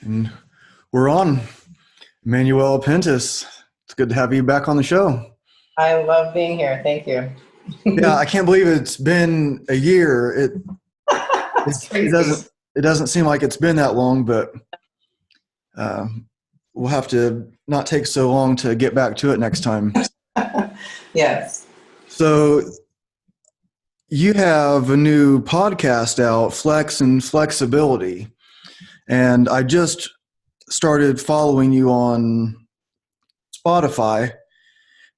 And we're on. Emannuella Pintus. It's good to have you back on the show. I love being here. Thank you. Yeah, I can't believe it's been a year. It, It's it crazy. doesn't seem like it's been that long, but uh, we'll have to not take so long to get back to it next time. Yes. So you have a new podcast out, Flex and Flexibility, and I just started following you on Spotify,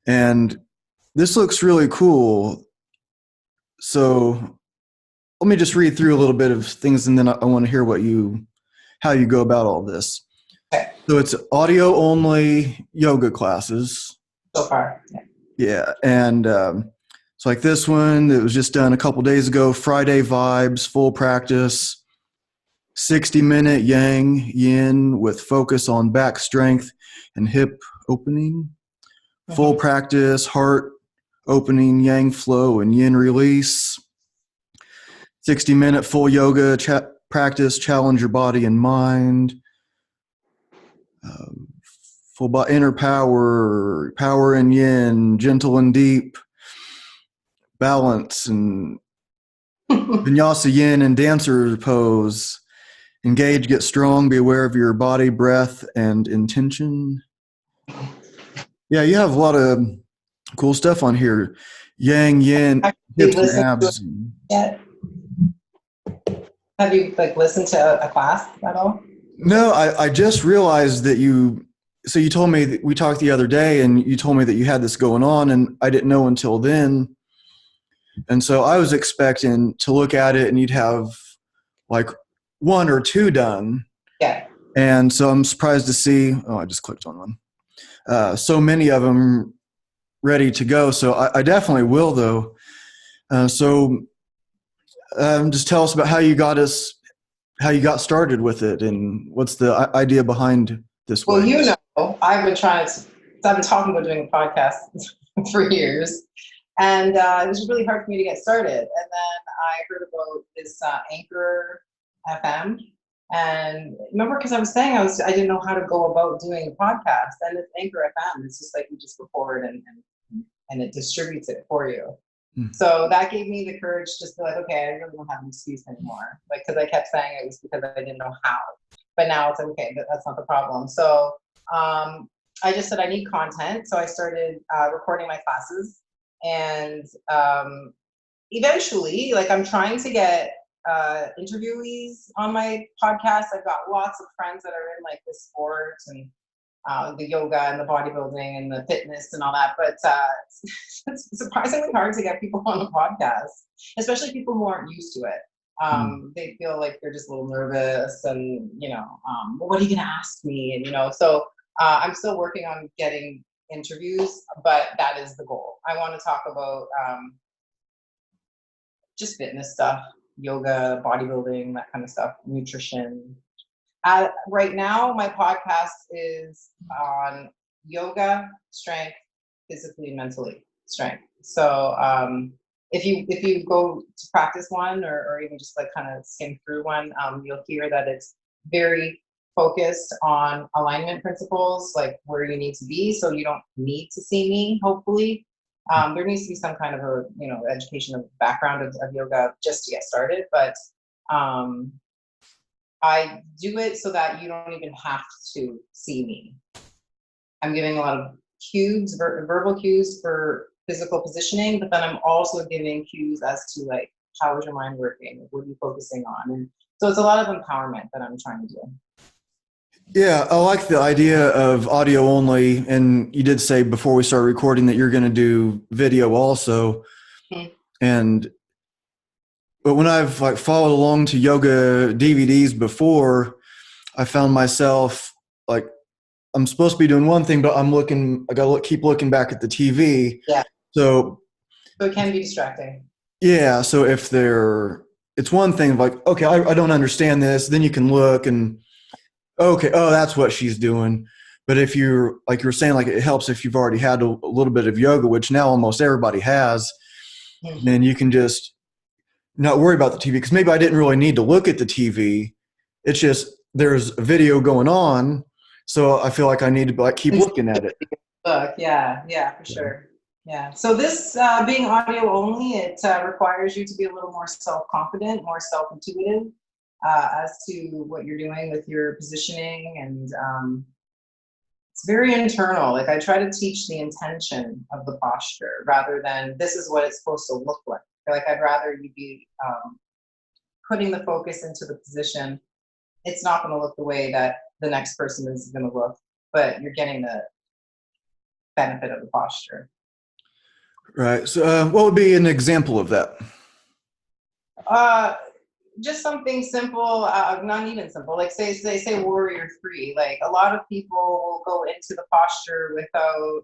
and this looks really cool. So let me just read through a little bit of things, and then I want to hear how you go about all this. Okay. So it's audio only yoga classes. So far. Yeah. Yeah. And it's like this one that was just done a couple days ago, Friday Vibes, full practice, 60-minute yang yin with focus on back strength and hip opening. Full practice, heart opening, yang flow, and yin release. 60-minute full yoga practice, challenge your body and mind. Full inner power, power and yin, gentle and deep, balance and vinyasa yin and dancer pose. Engage, get strong, be aware of your body, breath, and intention. Yeah, you have a lot of cool stuff on here. Yang, yin, You hips and listened to it abs. yet? Have you listened to a class at all? No, I just realized that so you told me that we talked the other day and you told me that you had this going on and I didn't know until then. And so I was expecting to look at it and you'd have like one or two done. Yeah. And so I'm surprised to see, I just clicked on one. So many of them ready to go. So I definitely will though. Just tell us about how you got started with it and what's the idea behind this Well, way. I've been talking about doing a podcast for years. And it was really hard for me to get started. And then I heard about this Anchor FM. And remember, because I was saying I didn't know how to go about doing a podcast. And it's Anchor FM. It's just like you just record and it distributes it for you. So that gave me the courage just to okay, I really don't have an excuse anymore. Because I kept saying it was because I didn't know how. But now it's like, okay, that's not the problem. So I just said I need content. So I started recording my classes. And eventually, I'm trying to get interviewees on my podcast. I've got lots of friends that are in the sports and the yoga and the bodybuilding and the fitness and all that. But it's surprisingly hard to get people on a podcast, especially people who aren't used to it. They feel like they're just a little nervous and, well, what are you going to ask me? And, so I'm still working on getting interviews, but that is the goal. I want to talk about just fitness stuff, yoga, bodybuilding, that kind of stuff, nutrition. Right now, my podcast is on yoga, strength, physically and mentally strength. So if you go to practice one or even just kind of skim through one, you'll hear that it's very focused on alignment principles, like where you need to be. So you don't need to see me, hopefully. There needs to be some kind of a, education of background of yoga just to get started. But I do it so that you don't even have to see me. I'm giving a lot of cues, verbal cues for physical positioning, but then I'm also giving cues as to how is your mind working? What are you focusing on? And so it's a lot of empowerment that I'm trying to do. Yeah, I like the idea of audio only. And you did say before we started recording that you're going to do video also. But when I've followed along to yoga DVDs before, I found myself I'm supposed to be doing one thing, but I got to keep looking back at the TV. Yeah. So it can be distracting. Yeah. So it's one thing okay, I don't understand this. Then you can look and, okay, that's what she's doing. But if you're saying, it helps if you've already had a little bit of yoga, which now almost everybody has, then you can just not worry about the TV, because maybe I didn't really need to look at the TV. It's just there's a video going on, so I feel like I need to like keep looking at it. Look, yeah, for sure. Yeah. So this being audio only, it requires you to be a little more self-confident, more self-intuitive as to what you're doing with your positioning, and it's very internal. Like I try to teach the intention of the posture rather than this is what it's supposed to look like. Like I'd rather you be putting the focus into the position. It's not going to look the way that the next person is going to look, but you're getting the benefit of the posture. Right. So what would be an example of that? Just something simple, not even simple, like say warrior three. Like a lot of people will go into the posture without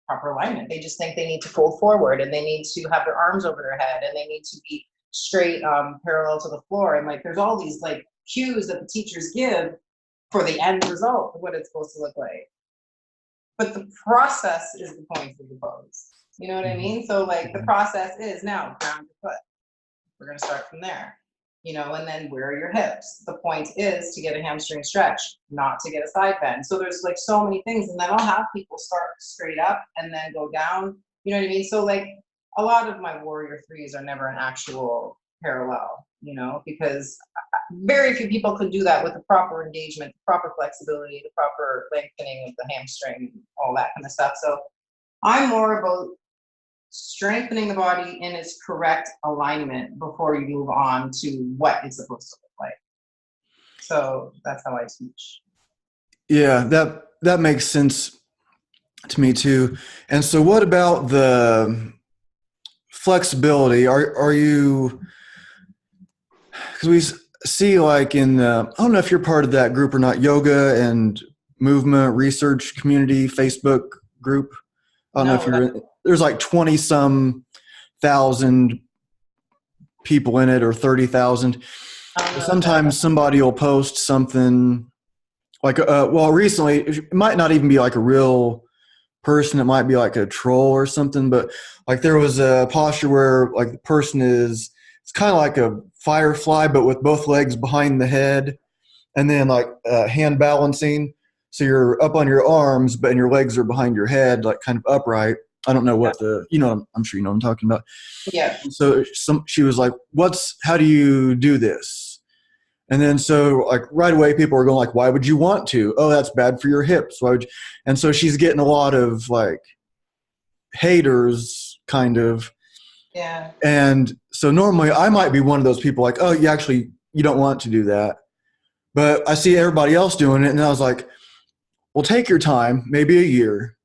proper alignment. They just think they need to fold forward and they need to have their arms over their head and they need to be straight parallel to the floor. And like there's all these like cues that the teachers give for the end result of what it's supposed to look like. But the process is the point of the pose. You know what I mean? So like the process is now ground your foot. We're going to start from there, you know, and then where are your hips? The point is to get a hamstring stretch, not to get a side bend. So there's like so many things. And then I'll have people start straight up and then go down. You know what I mean? So like a lot of my warrior threes are never an actual parallel, you know, because very few people can do that with the proper engagement, the proper flexibility, the proper lengthening of the hamstring, all that kind of stuff. So I'm more about strengthening the body in its correct alignment before you move on to what it's supposed to look like. So that's how I teach. Yeah, that makes sense to me too. And so what about the flexibility? Are you, because we see like in I don't know if you're part of that group or not, yoga and movement research community Facebook group. I don't know if you're there's like 20 some thousand people in it or 30,000. Sometimes somebody will post something like, well, recently it might not even be like a real person. It might be like a troll or something, but like there was a posture where like the person is, it's kind of like a firefly, but with both legs behind the head and then like hand balancing. So you're up on your arms, but and your legs are behind your head, like kind of upright. I don't know what I'm sure you know what I'm talking about. Yeah. So she was like, how do you do this? And then so like right away people are going like, why would you want to? Oh, that's bad for your hips. Why would you? And so she's getting a lot of like haters kind of. Yeah. And so normally I might be one of those people like, oh, you don't want to do that. But I see everybody else doing it. And I was like, well, take your time, maybe a year.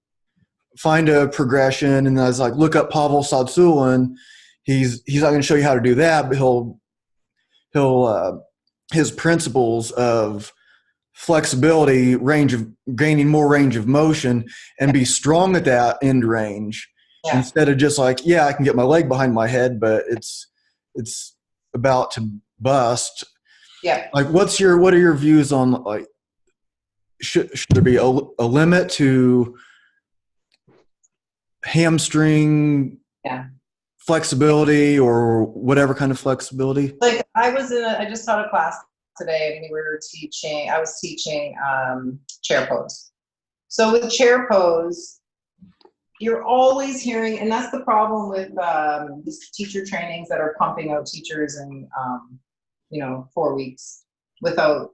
Find a progression, and I was like, look up Pavel Tsatsouline. He's not going to show you how to do that, but he'll his principles of flexibility, gaining more range of motion, and be strong at that end range instead of just like, I can get my leg behind my head, but it's about to bust. Yeah. Like, what are your views on like should there be a limit to hamstring flexibility or whatever kind of flexibility? Like I just taught a class today and I was teaching chair pose. So with chair pose, you're always hearing, and that's the problem with these teacher trainings that are pumping out teachers in 4 weeks without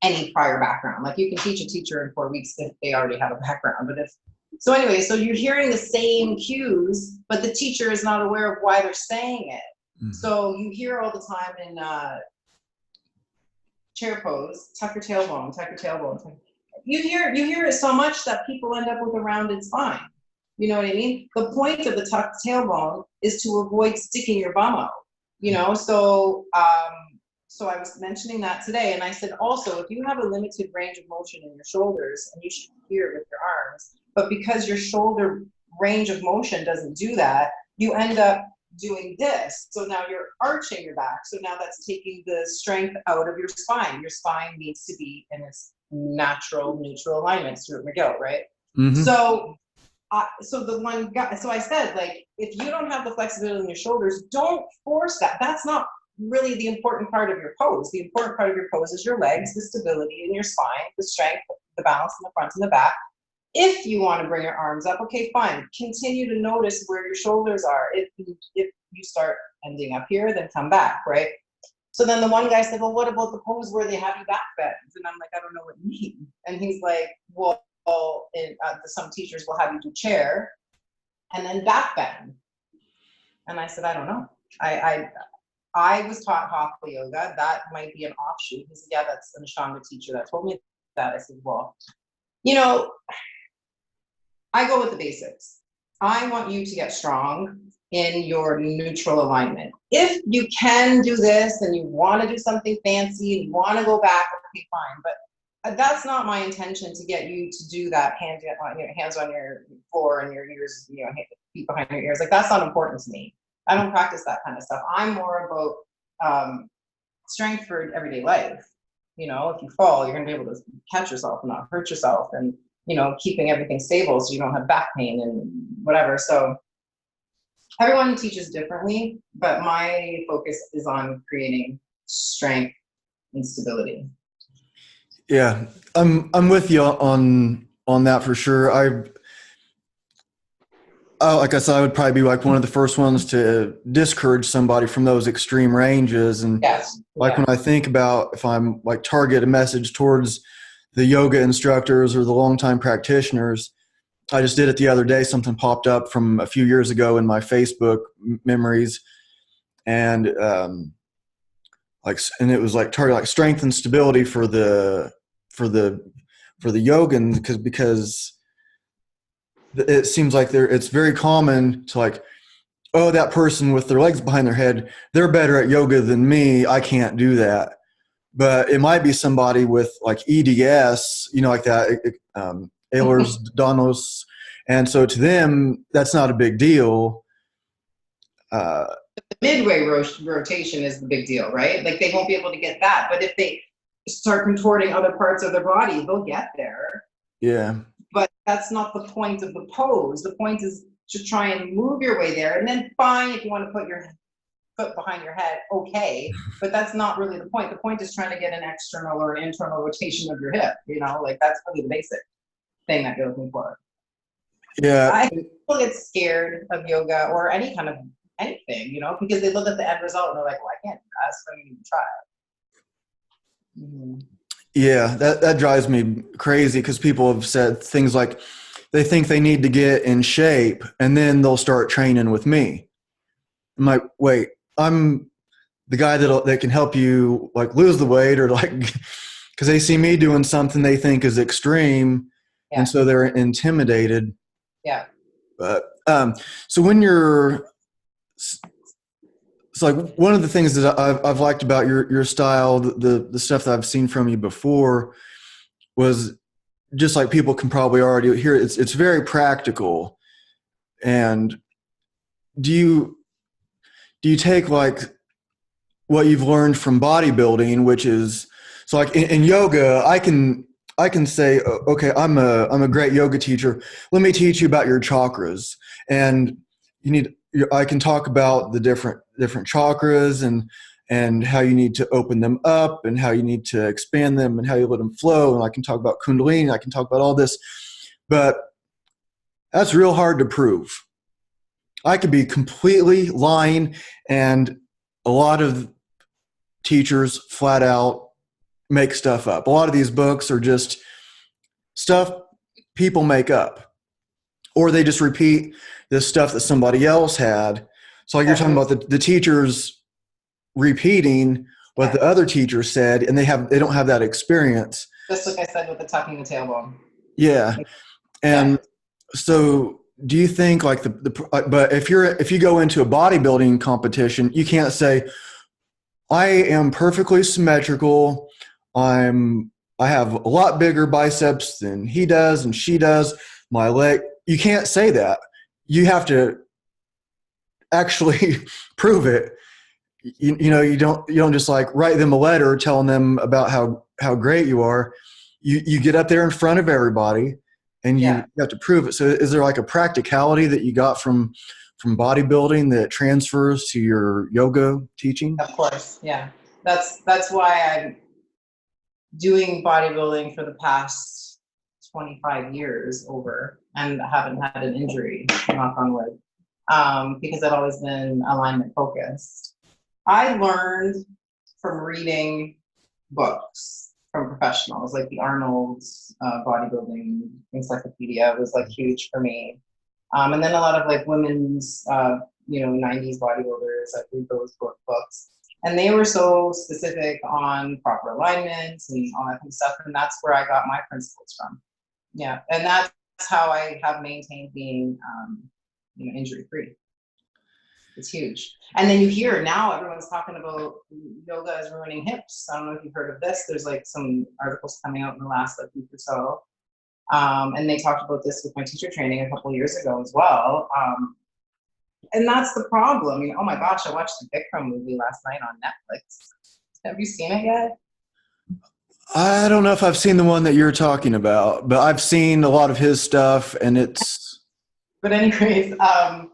any prior background. Like you can teach a teacher in 4 weeks if they already have a background, but so you're hearing the same cues, but the teacher is not aware of why they're saying it. Mm-hmm. So you hear all the time in chair pose, tuck your tailbone, tuck your tailbone. You hear it so much that people end up with a rounded spine. You know what I mean? The point of the tucked tailbone is to avoid sticking your bum out. So I was mentioning that today, and I said also, if you have a limited range of motion in your shoulders, and you should hear it with your arms, but because your shoulder range of motion doesn't do that, you end up doing this. So now you're arching your back. So now that's taking the strength out of your spine. Your spine needs to be in its natural, neutral alignment. Stuart McGill, right? Mm-hmm. So I said, like, if you don't have the flexibility in your shoulders, don't force that. That's not really the important part of your pose. The important part of your pose is your legs, the stability in your spine, the strength, the balance in the front and the back. If you want to bring your arms up, okay, fine. Continue to notice where your shoulders are. If you start ending up here, then come back, right? So then the one guy said, well, what about the pose where they have you back bends? And I'm like, I don't know what you mean. And he's like, well, some teachers will have you do chair and then back bend. And I said, I don't know. I was taught Hatha yoga. That might be an offshoot. He said, yeah, that's an Ashtanga teacher that told me that. I said, well, you know, I go with the basics. I want you to get strong in your neutral alignment. If you can do this and you want to do something fancy and you want to go back, okay, fine. But that's not my intention to get you to do that hands on your floor and your ears, feet behind your ears. Like, that's not important to me. I don't practice that kind of stuff. I'm more about strength for everyday life. If you fall, you're going to be able to catch yourself and not hurt yourself, and keeping everything stable so you don't have back pain and whatever. So everyone teaches differently, but my focus is on creating strength and stability. Yeah, I'm with you on that for sure. Like I said, I would probably be like one of the first ones to discourage somebody from those extreme ranges. And yes. When I think about if I'm like target a message towards the yoga instructors or the longtime practitioners, I just did it the other day. Something popped up from a few years ago in my Facebook memories, and it was like target like strength and stability for the yogans because it seems like it's very common to like, oh, that person with their legs behind their head, they're better at yoga than me. I can't do that. But it might be somebody with like EDS, like that, Ehlers-Danlos. And so to them, that's not a big deal. The midway rotation is the big deal, right? Like, they won't be able to get that. But if they start contorting other parts of their body, they'll get there. Yeah. But that's not the point of the pose. The point is to try and move your way there. And then fine, if you want to put your foot behind your head, okay. But that's not really the point. The point is trying to get an external or an internal rotation of your hip. Like, that's really the basic thing that you're looking for. Yeah. I think people get scared of yoga or any kind of anything, because they look at the end result and they're like, well, I can't do that, so I don't even try it. Mm-hmm. Yeah, that drives me crazy because people have said things like they think they need to get in shape and then they'll start training with me. I'm like, wait, I'm the guy that can help you like lose the weight, or like because they see me doing something they think is extreme, and so they're intimidated. Yeah. But so when you're it's like one of the things that I've liked about your style, the stuff that I've seen from you before, was just like people can probably already hear. It's very practical. And do you take like what you've learned from bodybuilding, which is so like in yoga, I can say, okay, I'm a great yoga teacher. Let me teach you about your chakras, and I can talk about the different chakras and how you need to open them up and how you need to expand them and how you let them flow. And I can talk about Kundalini. I can talk about all this, but that's real hard to prove. I could be completely lying, and a lot of teachers flat out make stuff up. A lot of these books are just stuff people make up, or they just repeat this stuff that somebody else had. So like you're talking about the teachers repeating what the other teacher said, and they don't have that experience. Just like I said with the tucking the tailbone. Yeah. And so do you think like but if you go into a bodybuilding competition, you can't say, I am perfectly symmetrical. I have a lot bigger biceps than he does and she does. My leg, you can't say that. You have to actually prove it. You don't just like write them a letter telling them about how great you are. You get up there in front of everybody and you have to prove it. So is there like a practicality that you got from from bodybuilding that transfers to your yoga teaching? Of course, yeah. That's why I'm doing bodybuilding for the past 25 years over, and I haven't had an injury, knock on wood, because I've always been alignment focused. I learned from reading books from professionals, like the Arnold's bodybuilding encyclopedia was like huge for me. And then a lot of like women's, 90s bodybuilders, I read those books. And they were so specific on proper alignments and all that kind of stuff. And that's where I got my principles from. Yeah. And that's how I have maintained being, injury free. It's huge. And then you hear now everyone's talking about yoga is ruining hips. I don't know if you've heard of this. There's like some articles coming out in the last week or so. And they talked about this with my teacher training a couple of years ago as well. And that's the problem. Oh my gosh, I watched the Bikram movie last night on Netflix. Have you seen it yet? I don't know if I've seen the one that you're talking about, but I've seen a lot of his stuff, and it's. But anyways, the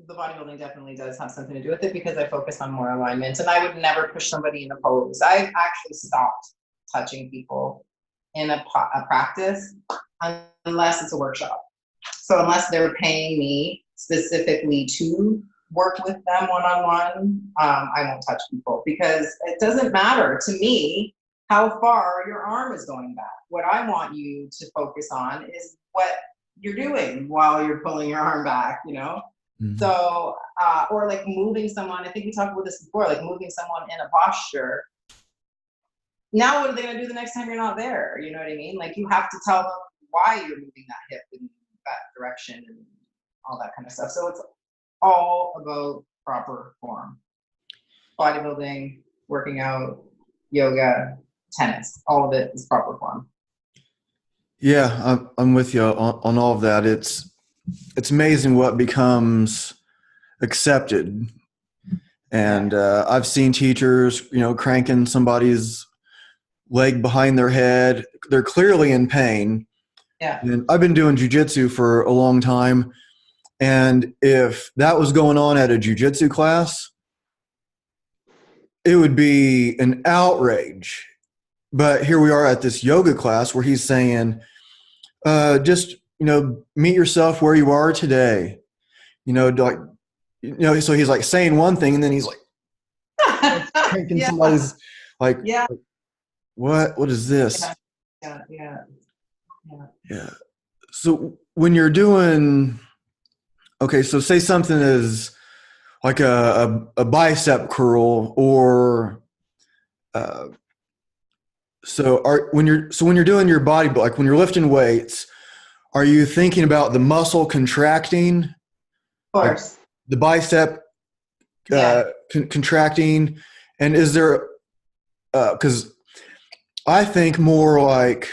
bodybuilding definitely does have something to do with it because I focus on more alignment, and I would never push somebody in a pose. I've actually stopped touching people in a practice unless it's a workshop. So unless they're paying me specifically to work with them one-on-one, I won't touch people because it doesn't matter to me how far your arm is going back. What I want you to focus on is what you're doing while you're pulling your arm back, Mm-hmm. So, or like moving someone, I think we talked about this before, like moving someone in a posture. Now what are they going to do the next time you're not there? You know what I mean? Like you have to tell them why you're moving that hip in that direction and all that kind of stuff. So it's all about proper form. Bodybuilding, working out, yoga, tennis, all of it is proper form. Yeah, I'm with you on all of that. It's amazing what becomes accepted. And I've seen teachers, cranking somebody's leg behind their head. They're clearly in pain. Yeah. And I've been doing jiu-jitsu for a long time. And if that was going on at a jiu-jitsu class, it would be an outrage. But here we are at this yoga class where he's saying, just, meet yourself where you are today. So he's like saying one thing and then he's like cranking somebody's like, what is this? Yeah. So when you're doing, okay, so say something is like a bicep curl or, when you're doing your body, like when you're lifting weights, are you thinking about the muscle contracting? Of course. Like the bicep contracting? And is there, because I think more like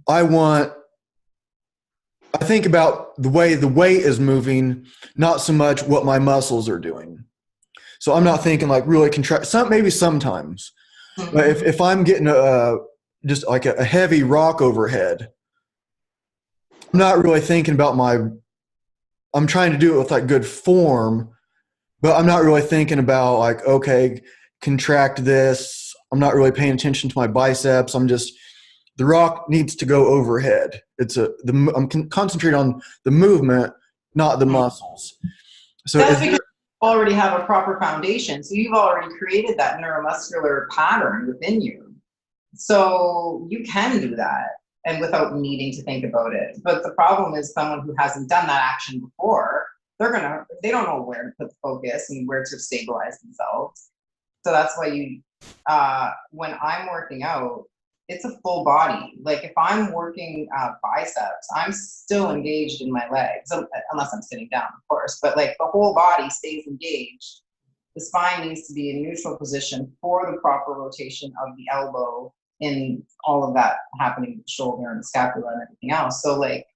I think about the way the weight is moving, not so much what my muscles are doing. So I'm not thinking like really maybe sometimes. Mm-hmm. But if I'm getting just like a heavy rock overhead, I'm not really thinking about I'm trying to do it with like good form, but I'm not really thinking about like, okay, contract this. I'm not really paying attention to my biceps. The rock needs to go overhead. I'm concentrating on the movement, not the muscles. So that's because you already have a proper foundation. So you've already created that neuromuscular pattern within you. So you can do that and without needing to think about it. But the problem is someone who hasn't done that action before, they don't know where to put the focus and where to stabilize themselves. So that's why when I'm working out, it's a full body. Like if I'm working biceps, I'm still engaged in my legs, unless I'm sitting down, of course. But like the whole body stays engaged. The spine needs to be in neutral position for the proper rotation of the elbow and all of that happening with the shoulder and the scapula and everything else. So like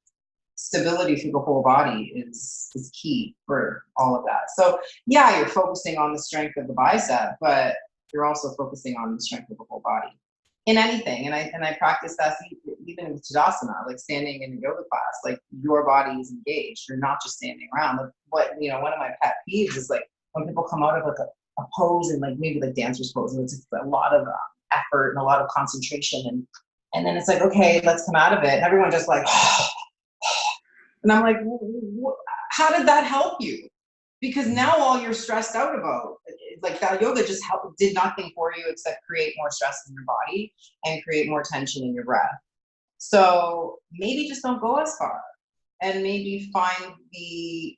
stability through the whole body is key for all of that. So yeah, you're focusing on the strength of the bicep, but you're also focusing on the strength of the whole body in anything. And I practice that. even in Tadasana, like standing in a yoga class, like your body is engaged. You're not just standing around. Like one of my pet peeves is like when people come out of like a pose and like maybe like dancers pose, and it's just a lot of effort and a lot of concentration, and then it's like, okay, let's come out of it, and everyone just like, and I'm like, how did that help you? Because now all you're stressed out about, like that yoga just did nothing for you except create more stress in your body and create more tension in your breath. So maybe just don't go as far, and maybe find the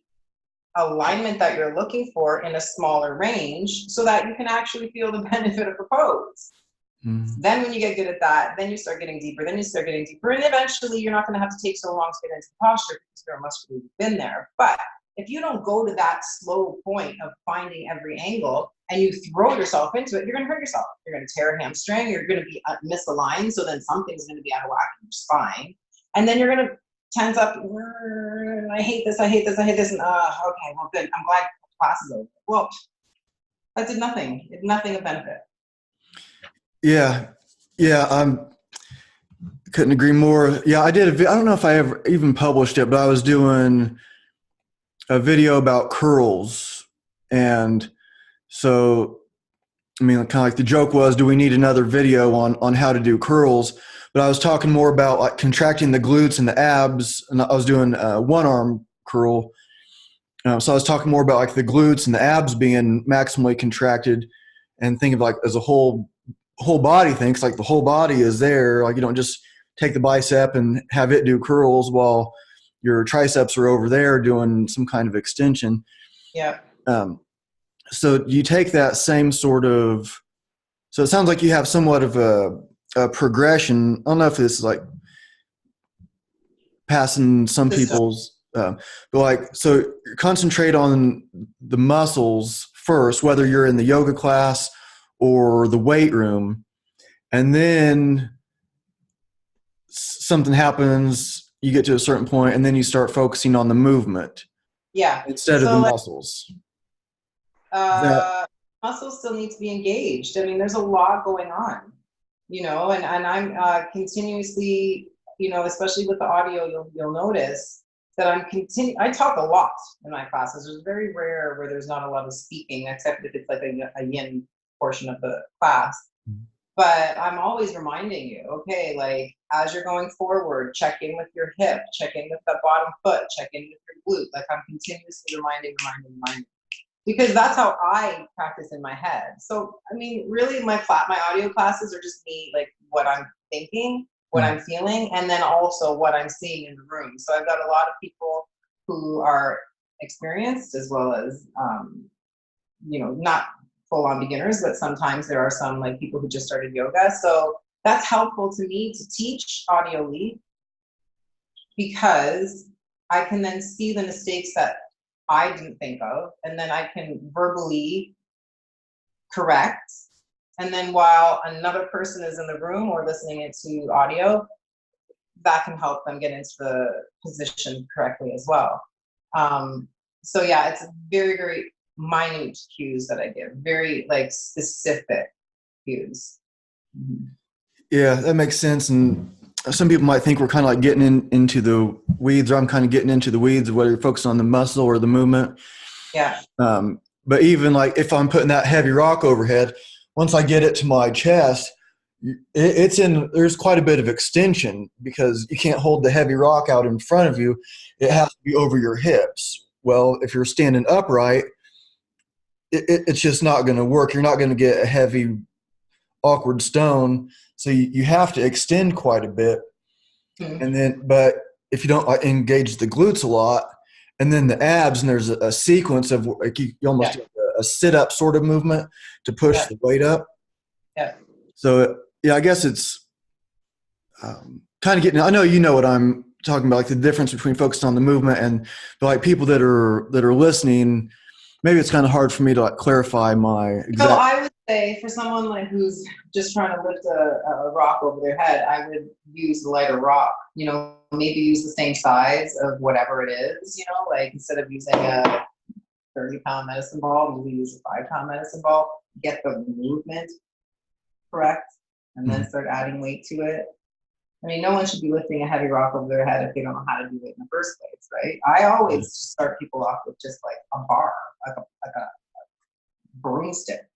alignment that you're looking for in a smaller range so that you can actually feel the benefit of the pose. Then when you get good at that, then you start getting deeper, and eventually you're not going to have to take so long to get into the posture because you're muscularly been there. But if you don't go to that slow point of finding every angle and you throw yourself into it, you're going to hurt yourself. You're going to tear a hamstring. You're going to be misaligned. So then something's going to be out of whack in your spine. And then you're going to tense up. I hate this. And okay, well, good. I'm glad class is over. Well, that did nothing. It did nothing of benefit. Yeah. Couldn't agree more. Yeah, I did. I don't know if I ever even published it, but I was doing a video about curls. And so, I mean, kind of like the joke was, do we need another video on how to do curls? But I was talking more about like contracting the glutes and the abs, and I was doing one arm curl. So I was talking more about like the glutes and the abs being maximally contracted, and think of like as a whole body thing. 'Cause like the whole body is there. Like you don't just take the bicep and have it do curls while your triceps are over there doing some kind of extension. Yeah. So you take that same sort of, so it sounds like you have somewhat of a progression. I don't know if this is like passing some people's, but like, so concentrate on the muscles first, whether you're in the yoga class or the weight room, and then something happens, you get to a certain point, and then you start focusing on the movement. Yeah. Instead of the muscles. Muscles still need to be engaged. I mean, there's a lot going on, and I'm continuously, especially with the audio, you'll notice that I talk a lot in my classes. It's very rare where there's not a lot of speaking, except if it's like a yin portion of the class. But I'm always reminding you, okay, like as you're going forward, check in with your hip, check in with the bottom foot, check in with your glute. Like I'm continuously reminding. Because that's how I practice in my head. So, I mean, really my audio classes are just me, like what I'm thinking, what I'm feeling, and then also what I'm seeing in the room. So I've got a lot of people who are experienced as well as, not full-on beginners, but sometimes there are some like people who just started yoga. So that's helpful to me to teach audioly, because I can then see the mistakes that I didn't think of, and then I can verbally correct. And then while another person is in the room or listening it to audio, that can help them get into the position correctly as well. So yeah, it's very, very minute cues that I give, very like specific cues. Yeah, that makes sense. And some people might think we're kind of like getting into the weeds, or I'm kind of getting into the weeds of whether you're focusing on the muscle or the movement. Yeah. But even like if I'm putting that heavy rock overhead, once I get it to my chest, there's quite a bit of extension, because you can't hold the heavy rock out in front of you. It has to be over your hips. Well, if you're standing upright, it's just not going to work. You're not going to get a heavy, awkward stone. So you have to extend quite a bit. And then, but if you don't engage the glutes a lot, and then the abs, and there's a sequence of like you almost do a sit-up sort of movement to push the weight up. Yeah. So yeah, I guess it's kind of getting, I know you know what I'm talking about, like the difference between focusing on the movement and like people that are listening. Maybe it's kind of hard for me to like clarify my exact. So I would say for someone like who's just trying to lift a rock over their head, I would use a lighter rock. Maybe use the same size of whatever it is. Like instead of using a 30-pound medicine ball, maybe use a 5-pound medicine ball. Get the movement correct, and then start adding weight to it. I mean, no one should be lifting a heavy rock over their head if they don't know how to do it in the first place, right? I always just start people off with just like a bar, like a broomstick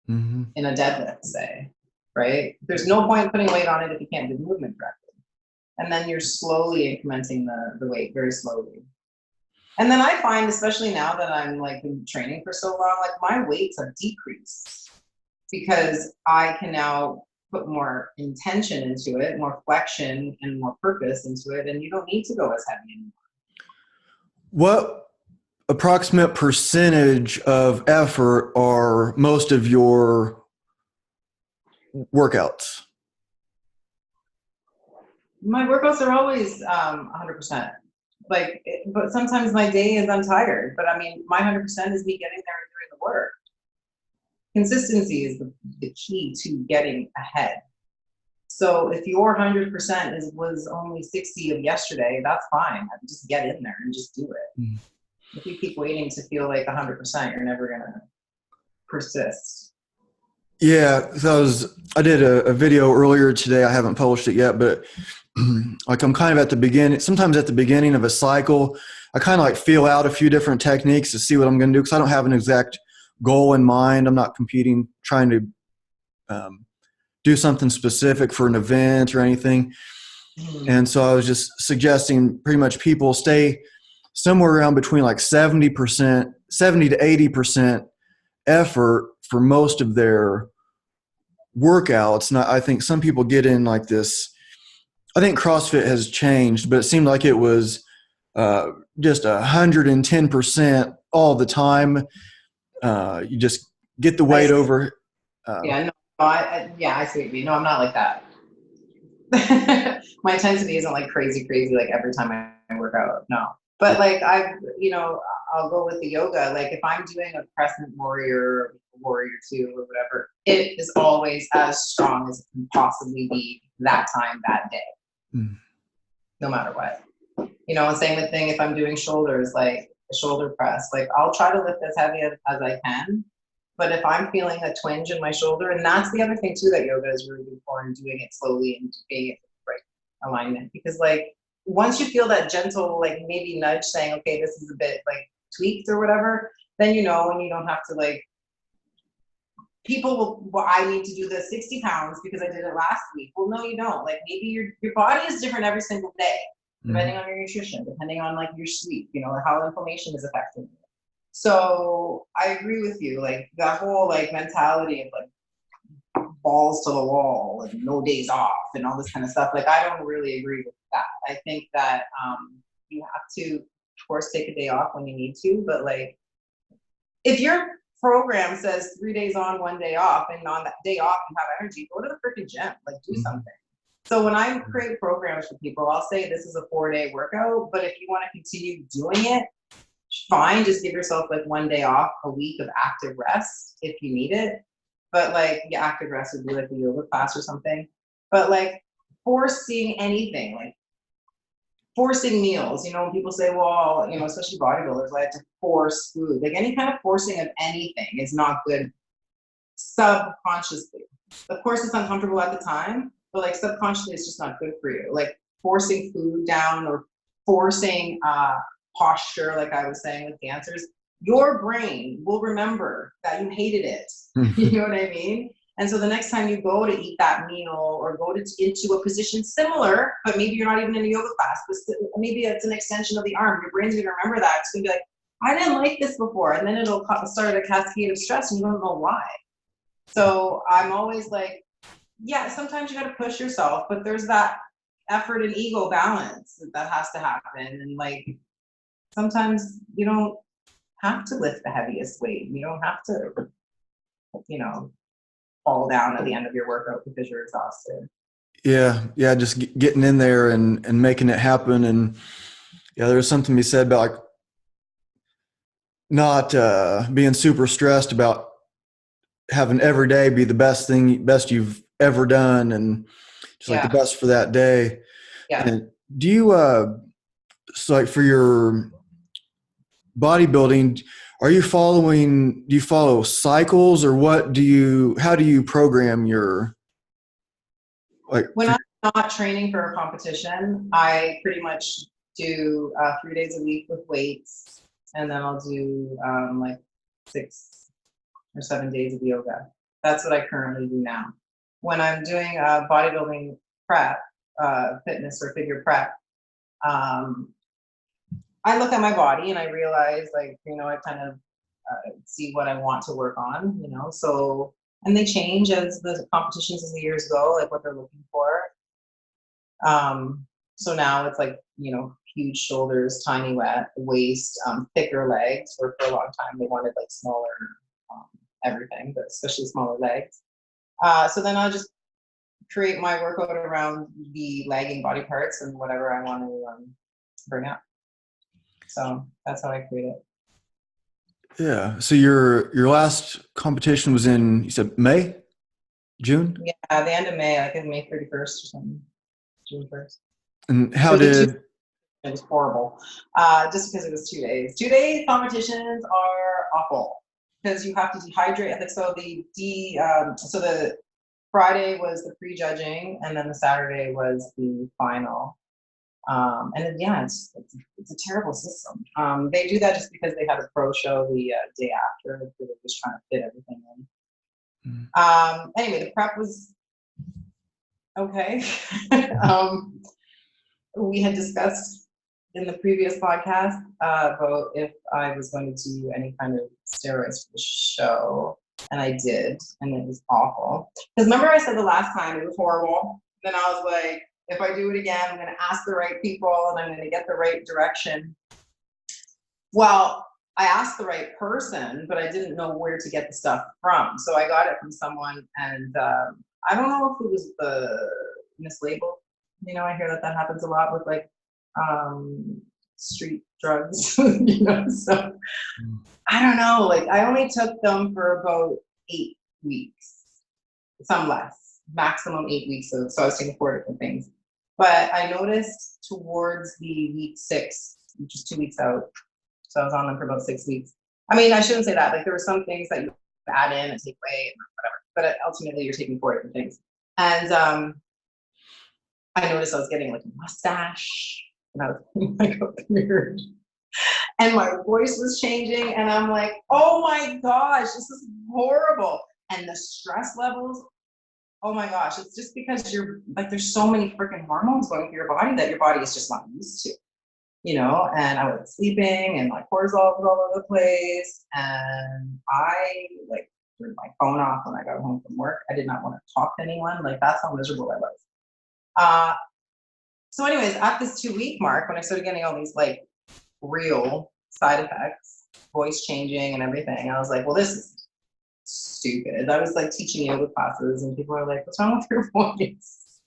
in a deadlift, say, right? There's no point putting weight on it if you can't do the movement correctly. And then you're slowly incrementing the weight very slowly. And then I find, especially now that I'm like been training for so long, like my weights have decreased because I can now put more intention into it, more flexion and more purpose into it, and you don't need to go as heavy anymore. What approximate percentage of effort are most of your workouts? My workouts are always 100%. Like, but sometimes my day is I'm tired. But I mean, my 100% is me getting there and doing the work. Consistency is the key to getting ahead. So if your 100% was only 60 of yesterday, that's fine. I just get in there and just do it. If you keep waiting to feel like 100%, you're never gonna persist. Yeah, so I did a video earlier today. I haven't published it yet, but like I'm kind of at the beginning, sometimes at the beginning of a cycle, I kind of like feel out a few different techniques to see what I'm going to do because I don't have an exact goal in mind. I'm not competing, trying to do something specific for an event or anything. And so I was just suggesting pretty much people stay somewhere around between like 70%, 70 to 80% effort for most of their workouts. And I think some people get in like this. I think CrossFit has changed, but it seemed like it was just 110% all the time. You just get the weight over. I see what you mean. No, I'm not like that. My intensity isn't like crazy, like every time I work out. No, but like I'll go with the yoga. Like if I'm doing a crescent warrior 2 or whatever, it is always as strong as it can possibly be that time, that day, no matter what. And same with thing if I'm doing shoulders, like a shoulder press, like I'll try to lift as heavy as I can. But if I'm feeling a twinge in my shoulder, and that's the other thing too that yoga is really good for, and doing it slowly and being it right alignment, because like once you feel that gentle like maybe nudge saying, okay, this is a bit like tweaked or whatever, then and you don't have to like. People will, well, I need to do the 60 pounds because I did it last week. Well, no, you don't. Like maybe your body is different every single day, depending on your nutrition, depending on like your sleep, how inflammation is affecting you. So I agree with you. Like that whole like mentality of like balls to the wall and no days off and all this kind of stuff. Like I don't really agree with that. I think that you have to, of course, take a day off when you need to, but like if your program says 3 days on, 1 day off, and on that day off you have energy, go to the freaking gym, like do something. So when I create programs for people, I'll say this is a 4-day workout, but if you want to continue doing it, fine, just give yourself like 1 day off a week of active rest if you need it. But like active rest would be like a yoga class or something. But like forcing anything, like forcing meals, when people say, well, especially bodybuilders like to force food, like any kind of forcing of anything is not good subconsciously. Of course it's uncomfortable at the time, but like subconsciously it's just not good for you. Like forcing food down or forcing posture, like I was saying with dancers, your brain will remember that you hated it. You know what I mean? And so the next time you go to eat that meal or go into a position similar, but maybe you're not even in a yoga class, but maybe it's an extension of the arm, your brain's going to remember that. It's going to be like, I didn't like this before. And then it'll start a cascade of stress and you don't know why. So I'm always like, yeah, sometimes you got to push yourself, but there's that effort and ego balance that has to happen. And like, sometimes you don't have to lift the heaviest weight. You don't have to, fall down at the end of your workout because you're exhausted. Yeah, just getting in there and making it happen. And yeah, there's something to be said about like not being super stressed about having every day be the best you've ever done, and just like the best for that day. Yeah. And do you so like for your bodybuilding, do you follow cycles, or how do you program your, like, when not training for a competition. I pretty much do 3 days a week with weights, and then I'll do like 6 or 7 days of yoga. That's what I currently do now. When I'm doing bodybuilding prep, fitness or figure prep, I look at my body and I realize, like, I kind of see what I want to work on, so, and they change as the competitions as the years go, like what they're looking for. So now it's like, huge shoulders, tiny waist, thicker legs, where for a long time they wanted like smaller everything, but especially smaller legs. So then I'll just create my workout around the lagging body parts and whatever I want to bring up. So that's how I create it. Yeah. So your last competition was in, you said May, June? Yeah, the end of May, I think May 31st or something, June 1st. And how did? It was horrible, just because it was 2 days. 2 day competitions are awful because you have to dehydrate. So the Friday was the pre-judging, and then the Saturday was the final. And then, yeah, it's a terrible system. They do that just because they had a pro show the day after. They were just trying to fit everything in. Anyway, the prep was okay. We had discussed in the previous podcast about if I was going to do any kind of steroids for the show, and I did, and it was awful. Because remember I said the last time it was horrible? Then I was like, if I do it again, I'm going to ask the right people and I'm going to get the right direction. Well, I asked the right person, but I didn't know where to get the stuff from. So I got it from someone, and I don't know if it was the mislabeled. I hear that happens a lot with like street drugs, so I don't know. Like, I only took them for about 8 weeks, some less, maximum 8 weeks. So I was taking 4 different things. But I noticed towards the week 6, which is 2 weeks out, so I was on them for about 6 weeks. I mean, I shouldn't say that. Like, there were some things that you add in and take away and whatever, but ultimately you're taking 4 different things. And I noticed I was getting like a mustache, and I was getting like a beard, and my voice was changing, and I'm like, oh my gosh, this is horrible. And the stress levels, oh my gosh, it's just because you're like, there's so many freaking hormones going through your body that your body is just not used to, and I wasn't sleeping, and my cortisol was all over the place, and I like turned my phone off when I got home from work. I did not want to talk to anyone. Like, that's how miserable I was. So anyways, at this 2-week mark, when I started getting all these like real side effects, voice changing and everything, I was like, well, this is stupid. I was like teaching yoga classes, and people are like, what's wrong with your voice?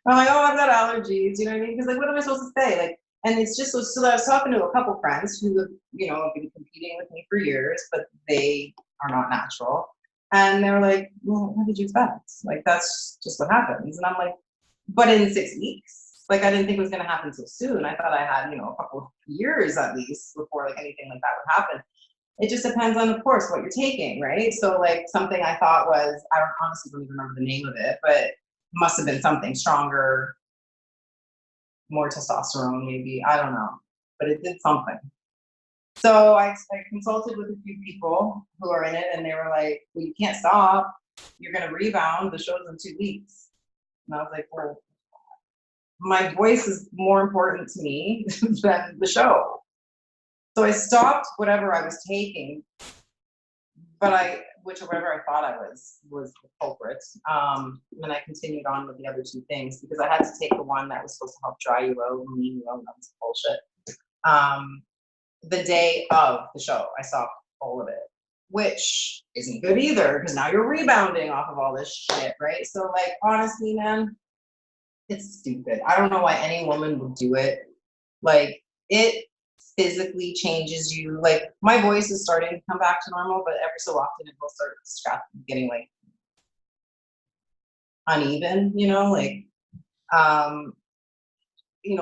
I'm like, oh, I've got allergies, you know what I mean? Because like, what am I supposed to say? Like, and it's just so I was talking to a couple friends who have, have been competing with me for years, but they are not natural. And they were like, well, what did you expect? Like, that's just what happens. And I'm like, but in 6 weeks. Like, I didn't think it was going to happen so soon. I thought I had, a couple of years at least before like anything like that would happen. It just depends on, of course, what you're taking, right? So like, something I thought was, I honestly don't even remember the name of it, but it must have been something stronger, more testosterone maybe, I don't know, but it did something. So I consulted with a few people who are in it, and they were like, well, you can't stop. You're going to rebound. The show's in 2 weeks. And I was like, well, my voice is more important to me than the show. So I stopped whatever I was taking, but whatever I thought I was the culprit. And I continued on with the other 2 things because I had to take the one that was supposed to help dry you out and lean you out. That was bullshit. The day of the show, I stopped all of it, which isn't good either because now you're rebounding off of all this shit, right? So like, honestly, man, it's stupid. I don't know why any woman would do it. Like, it physically changes you. Like, my voice is starting to come back to normal, but every so often it will start getting like uneven,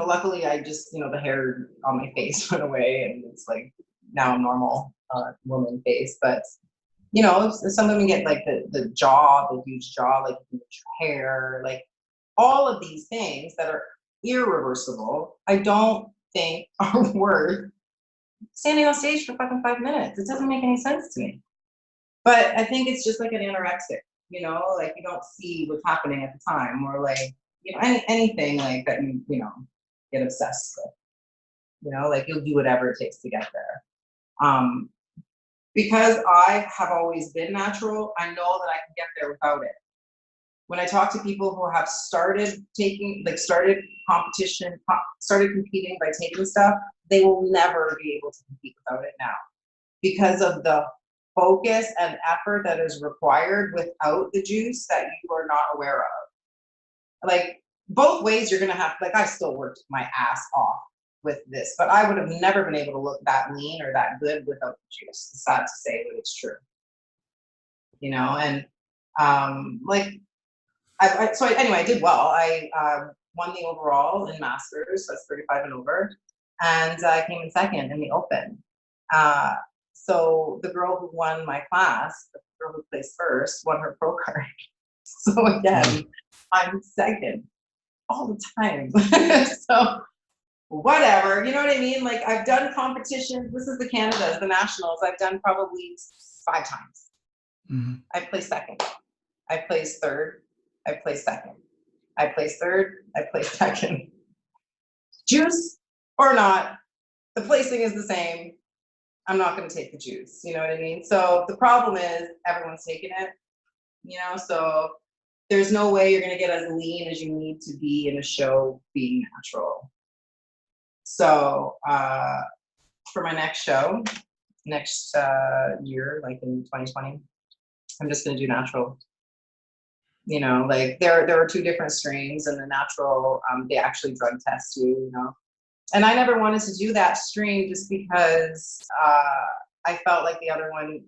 luckily I just, the hair on my face went away, and it's like now a normal woman face. But some women get like the jaw, the huge jaw, like your hair, like all of these things that are irreversible, I don't think are worth standing on stage for fucking 5 minutes. It doesn't make any sense to me. But I think it's just like an anorexic, you know, like you don't see what's happening at the time, or like, you know, anything like that you know, get obsessed with, you know, like you'll do whatever it takes to get there. Because I have always been natural, I know that I can get there without it. When I talk to people who have started competing by taking stuff, they will never be able to compete without it now, because of the focus and effort that is required without the juice that you are not aware of. Like both ways you're gonna have, like I still worked my ass off with this, but I would have never been able to look that lean or that good without the juice. It's sad to say, but it's true. You know, and like anyway, I did well. I won the overall in masters, so that's 35 and over, and I came in second in the open. So the girl who won my class, the girl who placed first, won her pro card. So again, I'm second all the time. So whatever, you know what I mean? Like I've done competitions. This is the Canada's, the nationals. I've done probably 5 times. Mm-hmm. I placed second. I placed third. I placed second. I placed third. I placed second. Juice or not, the placing is the same. I'm not going to take the juice. You know what I mean? So the problem is everyone's taking it, you know, so there's no way you're going to get as lean as you need to be in a show being natural. So for my next show, next year, like in 2020, I'm just going to do natural. You know, like there are 2 different strains, and the natural, they actually drug test you know. And I never wanted to do that strain just because I felt like the other one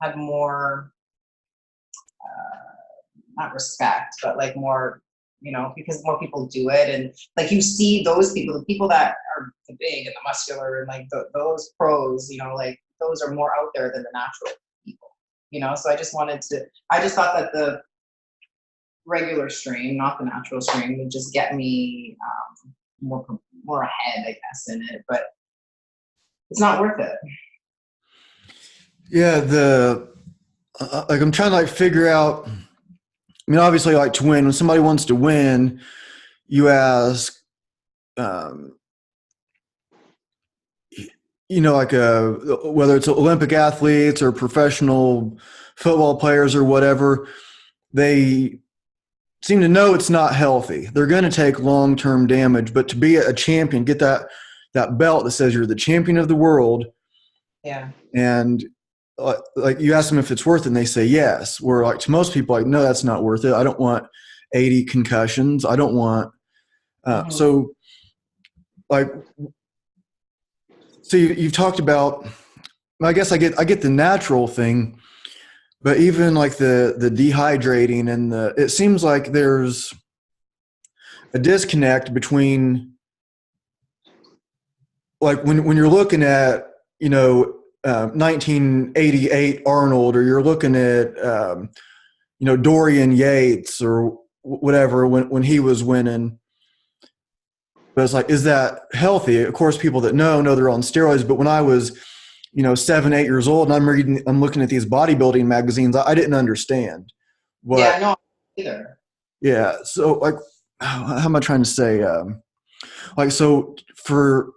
had more, not respect, but like more, you know, because more people do it. And like you see those people, the people that are the big and the muscular and like those pros, you know, like those are more out there than the natural people, you know. So I just thought that the regular strain, not the natural strain, would just get me more ahead, I guess, in it, but it's not worth it. Yeah, like I'm trying to like figure out. I mean, obviously, like to win. When somebody wants to win, you ask, you know, like whether it's Olympic athletes or professional football players or whatever, they seem to know it's not healthy. They're going to take long-term damage, but to be a champion, get that belt that says you're the champion of the world. Yeah. And like you ask them if it's worth it, and they say yes. Where like to most people, like, no, that's not worth it. I don't want 80 concussions. I don't want. So, like, so you've talked about. I guess I get the natural thing, but even like the dehydrating and it seems like there's a disconnect between like when you're looking at, you know, 1988 Arnold, or you're looking at you know, Dorian Yates or whatever when he was winning. But it's like, is that healthy? Of course, people that know they're on steroids. But when I was, you know, 7, 8 years old, and I'm looking at these bodybuilding magazines, I didn't understand what. Yeah, no, either. Yeah. So like, how am I trying to say? Like, so for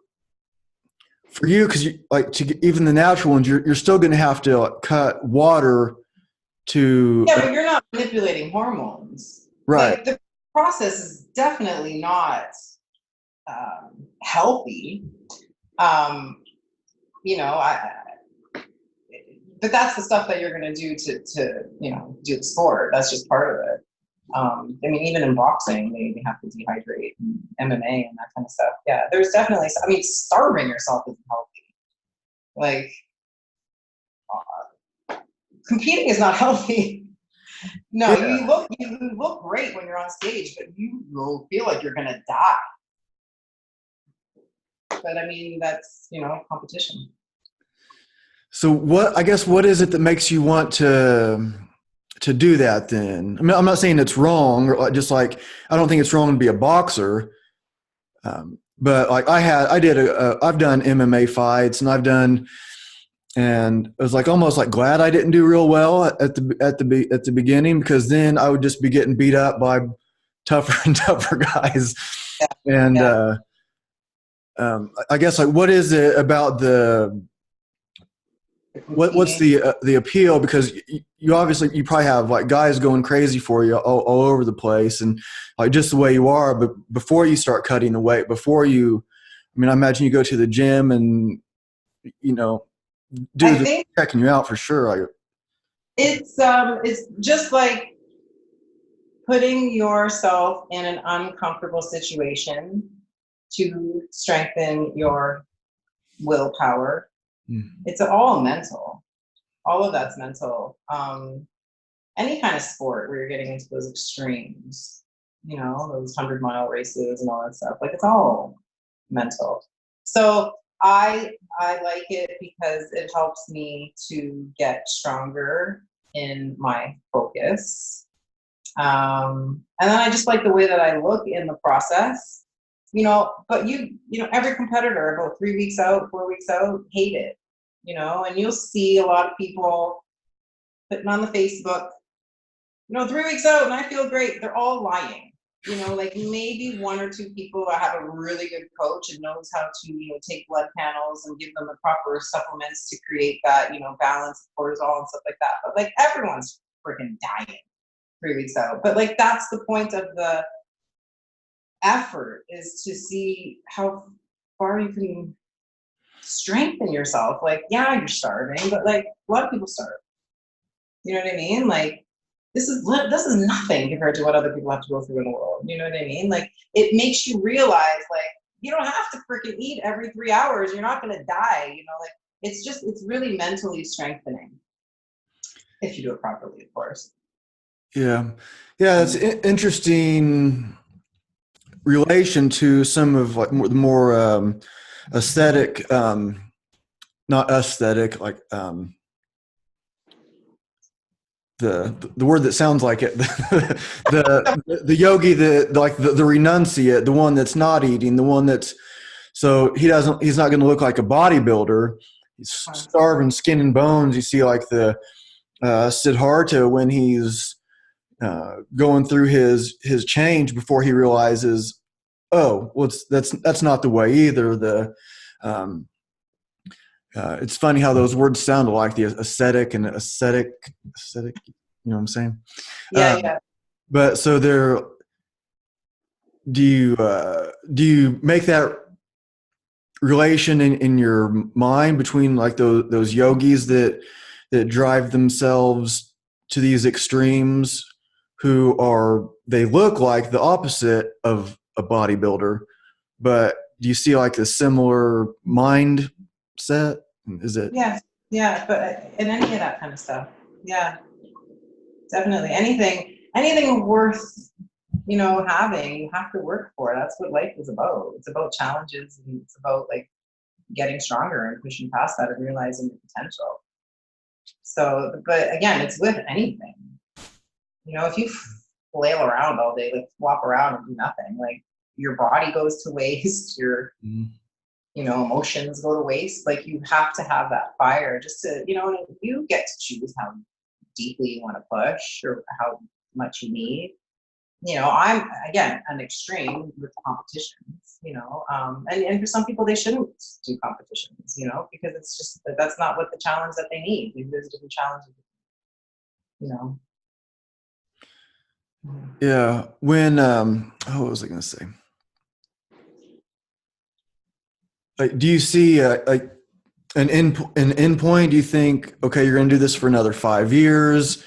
you, because you like even the natural ones, you're still going to have to like, cut water to. Yeah, but you're not manipulating hormones. Right. Like, the process is definitely not healthy. You know, but that's the stuff that you're going to do to you know, do the sport. That's just part of it. I mean, even in boxing, they have to dehydrate, and MMA and that kind of stuff. Yeah, there's definitely. I mean, starving yourself isn't healthy. Like, competing is not healthy. No, Yeah. you look great when you're on stage, but you will feel like you're gonna die. But I mean, that's, you know, competition. So what is it that makes you want to to do that then? I mean, I'm not saying it's wrong, or just like, I don't think it's wrong to be a boxer. But like I've done MMA fights, and I was like almost like glad I didn't do real well at the beginning, because then I would just be getting beat up by tougher and tougher guys. Yeah. And Yeah. I guess like what is it about what's Competing. the appeal? Because you obviously you probably have like guys going crazy for you all over the place, and like just the way you are. But before you start cutting the weight, I mean, I imagine you go to the gym and you know, I dude, they're think checking you out for sure. Like, it's just like putting yourself in an uncomfortable situation to strengthen your willpower. It's all mental. All of that's mental. Any kind of sport where you're getting into those extremes, those 100-mile races and all that stuff, like it's all mental. So I like it because it helps me to get stronger in my focus. And then I just like the way that I look in the process, but every competitor about 3 weeks out, 4 weeks out, hate it, and you'll see a lot of people putting on the Facebook, 3 weeks out and I feel great. They're all lying. Like maybe one or two people that have a really good coach and knows how to, take blood panels and give them the proper supplements to create that, balance of cortisol and stuff like that. But like everyone's freaking dying 3 weeks out. But like that's the point of the effort, is to see how far you can strengthen yourself. Like, yeah, you're starving, but like a lot of people starve. You know what I mean? Like this is nothing compared to what other people have to go through in the world. You know what I mean? Like it makes you realize like you don't have to freaking eat every 3 hours. You're not gonna die. Like it's really mentally strengthening if you do it properly, of course. yeah, yeah, it's interesting relation to some of like the more aesthetic, not aesthetic, like the word that sounds like it, the yogi, the renunciate, the one that's not eating, the one that's, so he's not going to look like a bodybuilder. He's starving skin and bones. You see like the Siddhartha when he's going through his change before he realizes, oh, well, that's not the way either. Um, it's funny how those words sound alike, the ascetic and ascetic. You know what I'm saying? Yeah, yeah. But so do you make that relation in your mind between like those yogis that drive themselves to these extremes, they look like the opposite of a bodybuilder, but do you see like a similar mindset? Is it? Yeah, yeah, but in any of that kind of stuff, yeah, definitely. Anything worth, having, you have to work for. That's what life is about. It's about challenges, and it's about like getting stronger and pushing past that and realizing the potential. So, but again, it's with anything. If you flail around all day, like flop around and do nothing, like your body goes to waste, your emotions go to waste. Like you have to have that fire just to, you get to choose how deeply you want to push or how much you need. I'm again an extreme with competitions, and for some people they shouldn't do competitions, because it's just that's not what the challenge that they need. There's different challenges, you know. Yeah. When what was I going to say? Like, do you see like an end point? Do you think, okay, you're going to do this for another 5 years?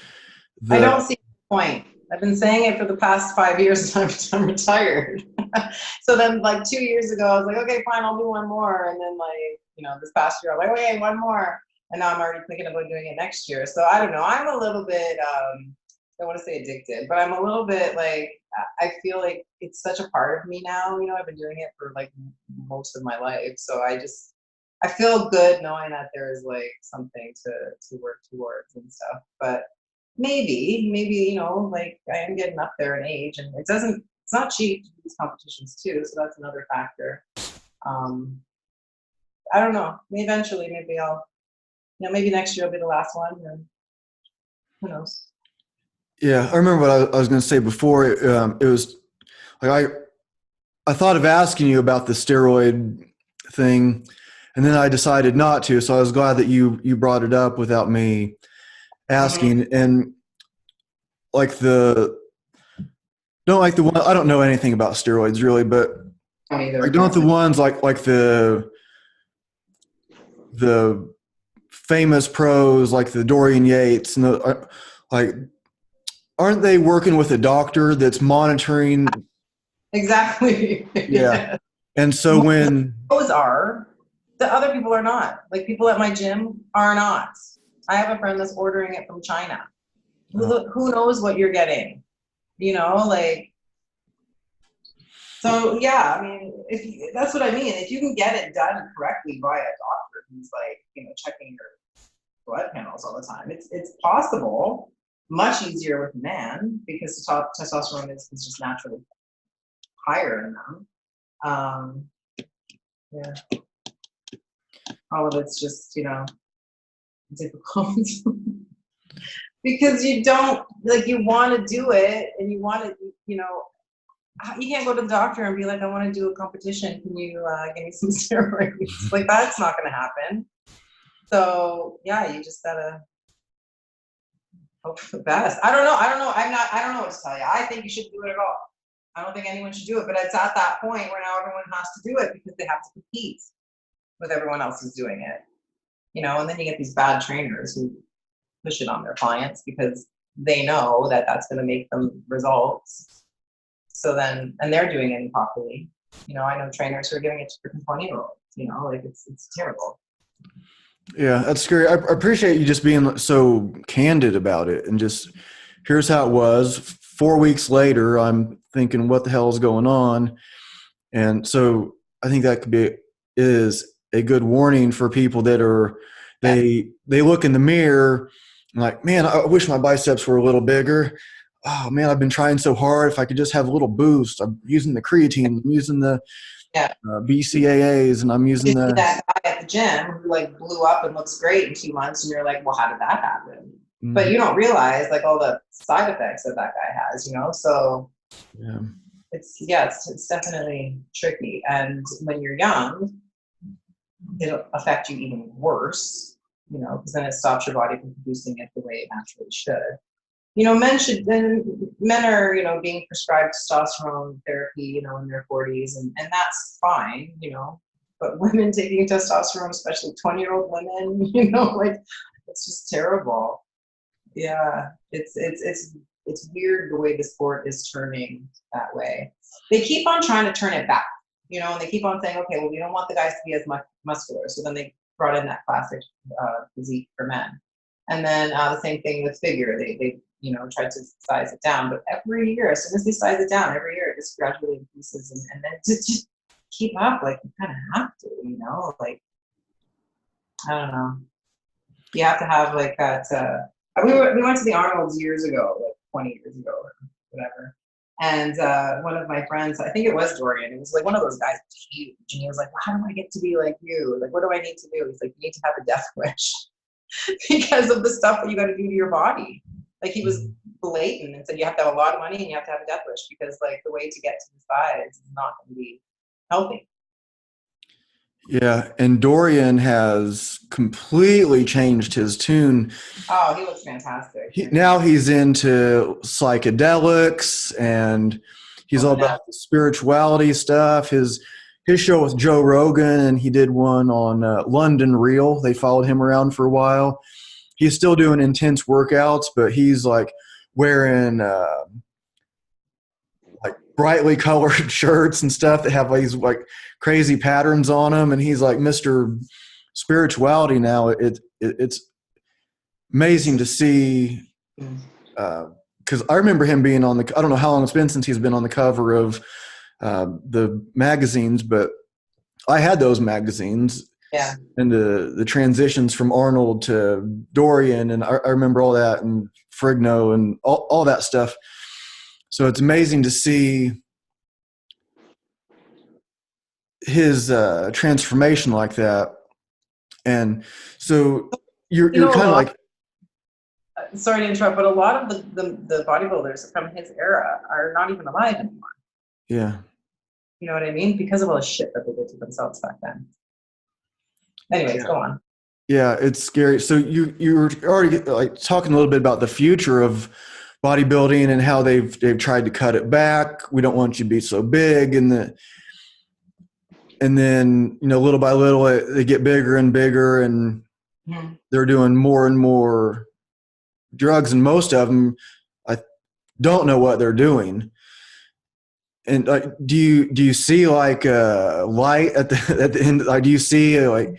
I don't see the point. I've been saying it for the past 5 years and I'm retired. So then like 2 years ago, I was like, okay, fine, I'll do one more. And then like, this past year, I'm like, okay, one more. And now I'm already thinking about doing it next year. So I don't know. I'm a little bit, I don't want to say addicted, but I'm a little bit like, I feel like it's such a part of me now. I've been doing it for like most of my life. So I feel good knowing that there is like something to work towards and stuff. But maybe, like I am getting up there in age, and it's not cheap to do these competitions too, so that's another factor. Um, I don't know. Eventually, maybe I'll, maybe next year will be the last one, and who knows? Yeah, I remember what I was going to say before. It was like I thought of asking you about the steroid thing, and then I decided not to. So I was glad that you brought it up without me Mm-hmm. asking. And like the don't like the one I don't know anything about steroids really, but Don't I either. don't the ones like the famous pros like the Dorian Yates and like aren't they working with a doctor that's monitoring? Exactly. Yeah, Yeah. and so when Those are, the other people are not. Like people at my gym are not. I have a friend that's ordering it from China. Who knows what you're getting? Like, so yeah, I mean, that's what I mean. If you can get it done correctly by a doctor who's like, checking your blood panels all the time, it's possible. Much easier with men because the top testosterone is just naturally higher in them. Um, yeah, all of it's just difficult because you don't like you want to do it and you want to you can't go to the doctor and be like, I want to do a competition. Can you give me some steroids? Like that's not going to happen. So yeah, you just gotta hope for the best. I don't know. I don't know what to tell you. I think you should do it at all. I don't think anyone should do it, but it's at that point where now everyone has to do it because they have to compete with everyone else who's doing it. And then you get these bad trainers who push it on their clients because they know that that's going to make them results. So then, and they're doing it improperly. I know trainers who are giving it to freaking 20-year-olds. Like it's terrible. Yeah, that's scary. I appreciate you just being so candid about it and just here's how it was. 4 weeks later, I'm thinking, what the hell is going on? And so I think that is a good warning for people that are Yeah. they look in the mirror and like, man, I wish my biceps were a little bigger. Oh man, I've been trying so hard. If I could just have a little boost. I'm using the creatine, I'm using the Yeah. BCAAs, and I'm using You see the. that guy at the gym who like blew up and looks great in 2 months, and you're like, well, how did that happen? But Mhm. you don't realize like all the side effects that guy has. So Yeah. it's definitely tricky. And when you're young, it'll affect you even worse. Because then it stops your body from producing it the way it naturally should. Men are, being prescribed testosterone therapy, in their 40s, and that's fine, but women taking testosterone, especially 20-year-old women, like it's just terrible. Yeah, it's weird the way the sport is turning that way. They keep on trying to turn it back, and they keep on saying, okay, well, we don't want the guys to be as muscular, so then they brought in that classic physique for men. And then the same thing with figure. They tried to size it down, but every year, as soon as they size it down, every year it just gradually increases, and then to just keep up, like you kind of have to, like I don't know. You have to have like that. We went to the Arnold's years ago, like 20 years ago or whatever. And one of my friends, I think it was Dorian, it was like one of those guys huge, and he was like, well, how do I get to be like you? Like, what do I need to do? He's like, you need to have a death wish because of the stuff that you got to do to your body. Like he was blatant and said you have to have a lot of money and you have to have a death wish because like the way to get to the size is not going to be healthy. Yeah, and Dorian has completely changed his tune. Oh, he looks fantastic. Now he's into psychedelics and he's all about the spirituality stuff. His show with Joe Rogan, and he did one on London Real. They followed him around for a while. He's still doing intense workouts, but he's like wearing like brightly colored shirts and stuff that have these like crazy patterns on them, and he's like Mr. Spirituality now. It's amazing to see because I remember him being on the. I don't know how long it's been since he's been on the cover of the magazines, but I had those magazines, Yeah. and the transitions from Arnold to Dorian, and I remember all that, and Frigno and all that stuff. So it's amazing to see his transformation like that. And so You you're know, a kind of lot. like, Sorry to interrupt, but a lot of the bodybuilders from his era are not even alive anymore. yeah. You know what I mean? Because of all the shit that they did to themselves back then. Anyways, Yeah. go on. Yeah, it's scary. So you were already like talking a little bit about the future of bodybuilding and how they've tried to cut it back. We don't want you to be so big, and then little by little they get bigger and bigger, and they're doing more and more drugs, and most of them I don't know what they're doing. And do you see like a light at the end? Like, do you see like,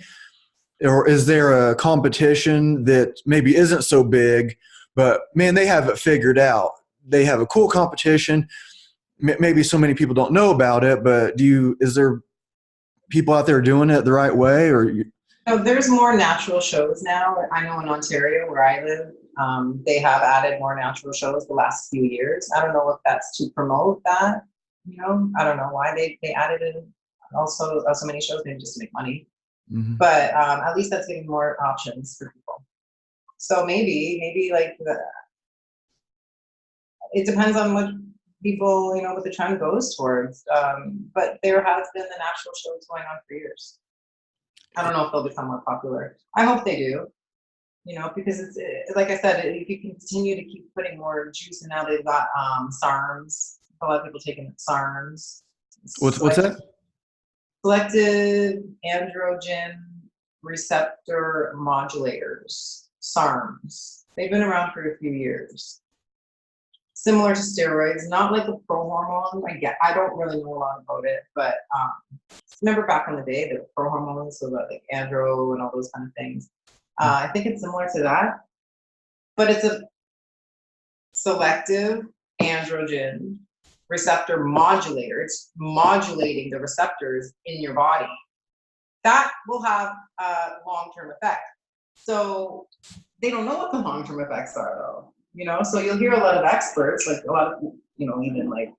or is there a competition that maybe isn't so big, but man, they have it figured out? They have a cool competition. Maybe so many people don't know about it, but is there people out there doing it the right way, or So there's more natural shows now. I know in Ontario, where I live, they have added more natural shows the last few years. I don't know if that's to promote that. I don't know why they added in also so many shows, maybe just to make money. mm-hmm. But at least that's giving more options for people. So maybe like it depends on what people, what the trend goes towards. But there has been the natural shows going on for years. I don't know if they'll become more popular. I hope they do, because it's like I said, if you can continue to keep putting more juice, and now they've got SARMs. A lot of people taking SARMs. What's that? Selective androgen receptor modulators, SARMs. They've been around for a few years. Similar to steroids, not like a pro-hormone. I don't really know a lot about it, but remember back in the day, the pro-hormones, so like andro and all those kind of things. I think it's similar to that, but it's a selective androgen receptor modulator. It's modulating the receptors in your body. That will have a long-term effect. So they don't know what the long-term effects are, though. So you'll hear a lot of experts, like a lot of, even like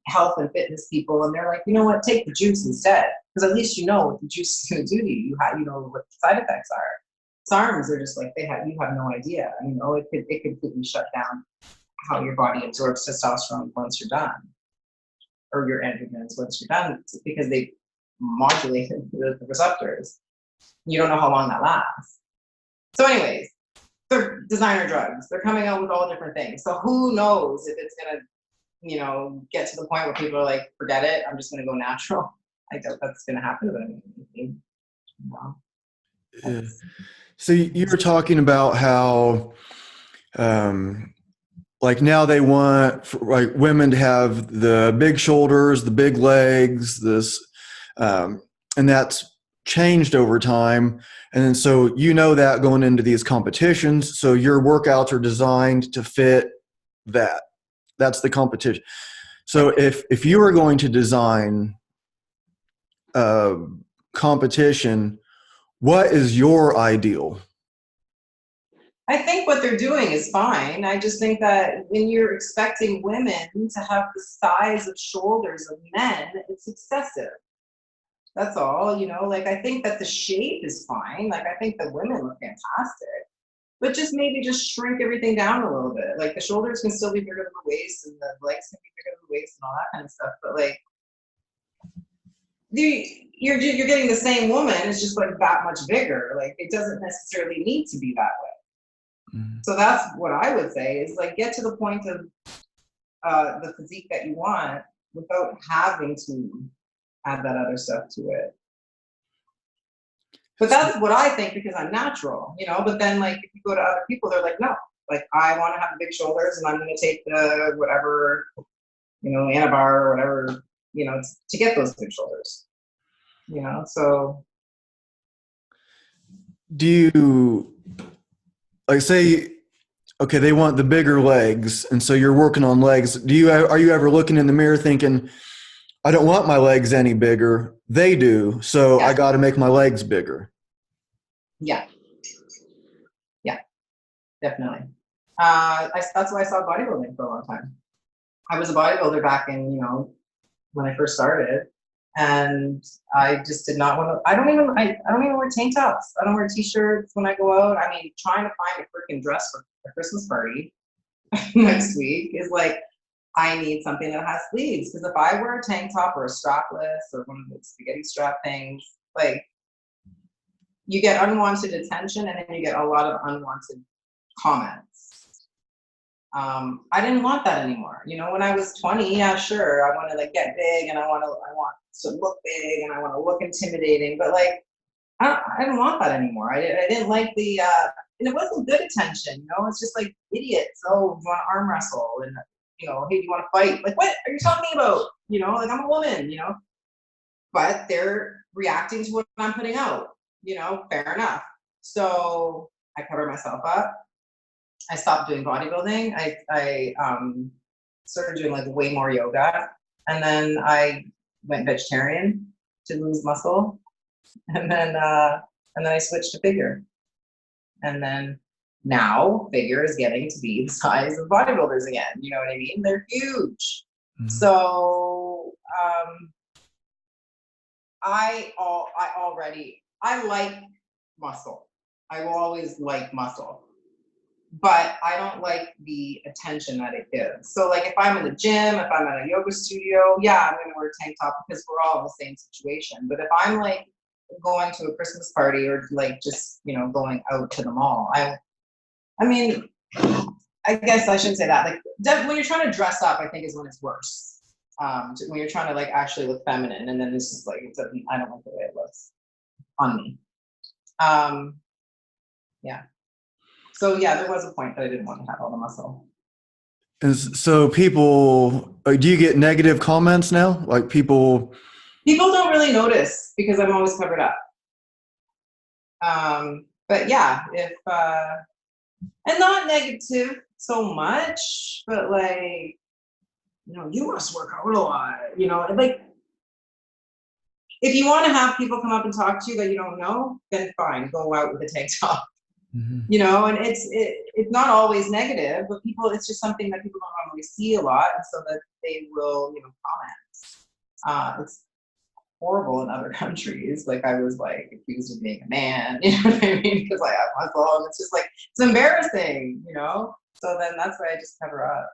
health and fitness people, and they're like, you know what, take the juice instead, because at least you know what the juice is going to do to you. You know what the side effects are. SARMs are just like you have no idea. It could completely shut down how your body absorbs testosterone once you're done, or your androgens once you're done, because they modulate the receptors. You don't know how long that lasts. So anyways, they're designer drugs. They're coming out with all different things. So who knows if it's going to, get to the point where people are like, forget it, I'm just going to go natural. I doubt that's going to happen, but Yeah. So you were talking about how, like now they want like women to have the big shoulders, the big legs, and that's changed over time. And then so that going into these competitions, so your workouts are designed to fit that. That's the competition. So if you were going to design a competition, what is your ideal? I think what they're doing is fine. I just think that when you're expecting women to have the size of shoulders of men, it's excessive. That's all, I think that the shape is fine. I think the women look fantastic, but just shrink everything down a little bit. Like the shoulders can still be bigger than the waist, and the legs can be bigger than the waist, and all that kind of stuff. But you're getting the same woman. It's just like that much bigger. It doesn't necessarily need to be that way. Mm-hmm. So that's what I would say is get to the point of the physique that you want without having to add that other stuff to it. But that's what I think, because I'm natural, but then if you go to other people, they're like, no, I want to have big shoulders, and I'm going to take the whatever, Anabar or whatever, to get those big shoulders, so. Do you say, okay, they want the bigger legs, and so you're working on legs. Are you ever looking in the mirror thinking, I don't want my legs any bigger. They do. So I Yeah. got to make my legs bigger. Yeah. Yeah. Definitely. That's why I saw bodybuilding for a long time. I was a bodybuilder back in, when I first started, and I just did not want to. I don't even wear tank tops. I don't wear t-shirts when I go out. I mean, trying to find a freaking dress for a Christmas party next week is like, I need something that has sleeves, because if I wear a tank top or a strapless or one of those spaghetti strap things, like, you get unwanted attention and then you get a lot of unwanted comments. I didn't want that anymore. When I was 20, yeah, sure, I want to like get big and I want to look big and I want to look intimidating, but like, I didn't want that anymore. I didn't like and it wasn't good attention. It's just like idiots. Oh, you want to arm wrestle, and hey, do you want to fight? Like, what are you talking about? Like, I'm a woman. But they're reacting to what I'm putting out. Fair enough. So I covered myself up. I stopped doing bodybuilding. I started doing like way more yoga, and then I went vegetarian to lose muscle, and then I switched to figure, and then now figure is getting to be the size of bodybuilders again. You know what I mean? They're huge. Mm-hmm. So I like muscle. I will always like muscle, but I don't like the attention that it gives. So like, if I'm in the gym, if I'm at a yoga studio, yeah, I'm gonna wear a tank top because we're all in the same situation. But if I'm like going to a Christmas party or like just, going out to the mall, I mean, I guess I shouldn't say that. Like, when you're trying to dress up, I think is when it's worse. When you're trying to like actually look feminine, and then it's just like, I don't like the way it looks on me. Yeah. So yeah, there was a point that I didn't want to have all the muscle. And so people, do you get negative comments now? Like people don't really notice because I'm always covered up. But yeah, if and not negative so much, but like, you must work out a lot, like, if you want to have people come up and talk to you that you don't know, then fine, go out with a tank top. Mm-hmm. And it's not always negative, but it's just something that people don't normally see a lot, and so that they will, comment. It's horrible in other countries. Like, I was like accused of being a man, you know what I mean? Because I have muscle, and it's just like, it's embarrassing, So then that's why I just cover up.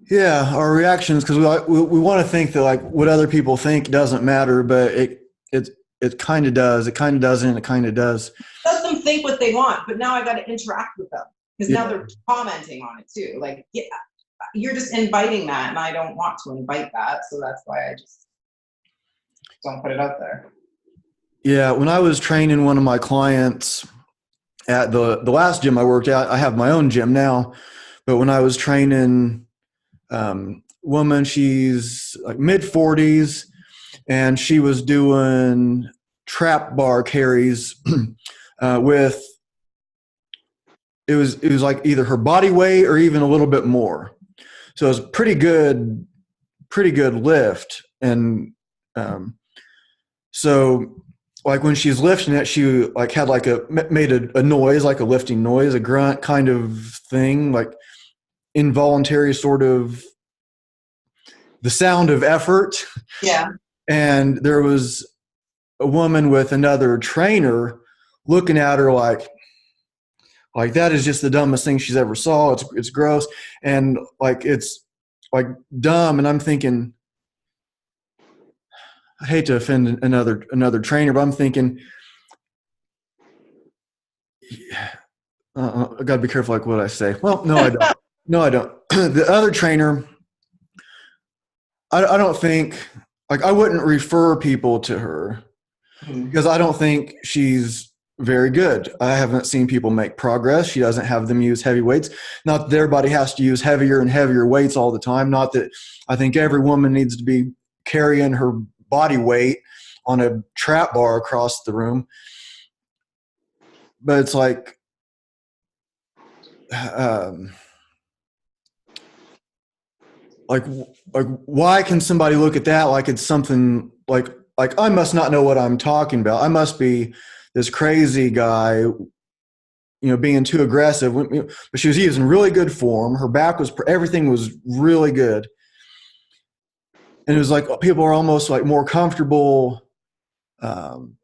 Yeah, our reactions, because we want to think that like what other people think doesn't matter, but it kind of does. It kind of doesn't. It kind of does. Let them think what they want, but now I got to interact with them because now Yeah. they're commenting on it too. Like, yeah, you're just inviting that, and I don't want to invite that, so that's why I just don't put it out there. Yeah, when I was training one of my clients at the last gym I worked at, I have my own gym now, but when I was training woman, she's like mid 40s, and she was doing trap bar carries with it was like either her body weight or even a little bit more. So it was pretty good lift. And so like when she's lifting it, she like had like made a noise, like a lifting noise, a grunt kind of thing, like involuntary sort of the sound of effort. Yeah. And there was a woman with another trainer looking at her like that is just the dumbest thing she's ever saw. It's gross. And like, it's like dumb. And I'm thinking, I hate to offend another trainer, but I'm thinking, I got to be careful like what I say. Well, no, I don't. No, I don't. The other trainer, I don't think, like, I wouldn't refer people to her because I don't think she's very good. I haven't seen people make progress. She doesn't have them use heavy weights. Not that everybody has to use heavier and heavier weights all the time. Not that I think every woman needs to be carrying her body weight on a trap bar across the room. But it's like, like why can somebody look at that like it's something like I must not know what I'm talking about. I must be this crazy guy, being too aggressive. But she was using really good form. Her back was, everything was really good. And it was like people are almost like more comfortable, um,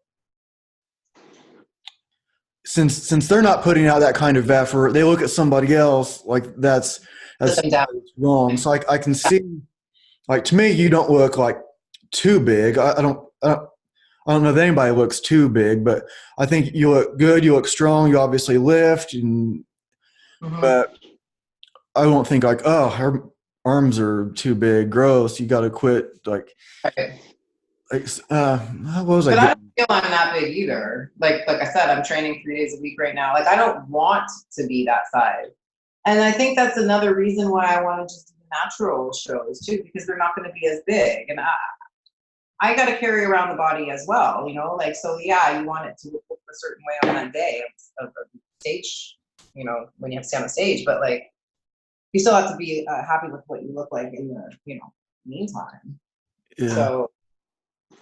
since they're not putting out that kind of effort. They look at somebody else like that's Sit down. wrong. So I can see, like, to me, you don't look like too big. I don't know if anybody looks too big, but I think you look good. You look strong. You obviously lift, Mm-hmm. but I don't think like, oh, her arms are too big. Gross. You got to quit. Right. What was I But I getting? don't feel I'm that big either. Like I said, I'm training 3 days a week right now. Like I don't want to be that size. And I think that's another reason why I want to just do natural shows too, because they're not going to be as big. And I got to carry around the body as well, like, so yeah, you want it to look a certain way on that day of stage, when you have to stay on the stage, but like, you still have to be happy with what you look like in the, meantime. Yeah. So Do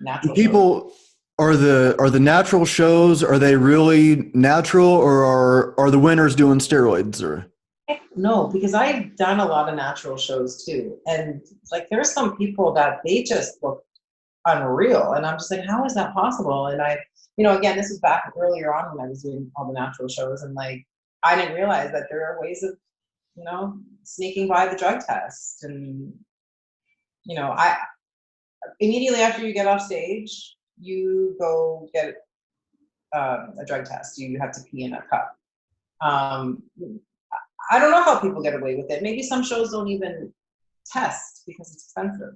natural shows. people are the natural shows? Are they really natural, or are the winners doing steroids? Or No, because I've done a lot of natural shows too. And like there's some people that they just look unreal. And I'm just like, how is that possible? And again, this was back earlier on when I was doing all the natural shows. And like, I didn't realize that there are ways of, sneaking by the drug test. And, I immediately after you get off stage, you go get a drug test. You have to pee in a cup. Um, I don't know how people get away with it. Maybe some shows don't even test because it's expensive,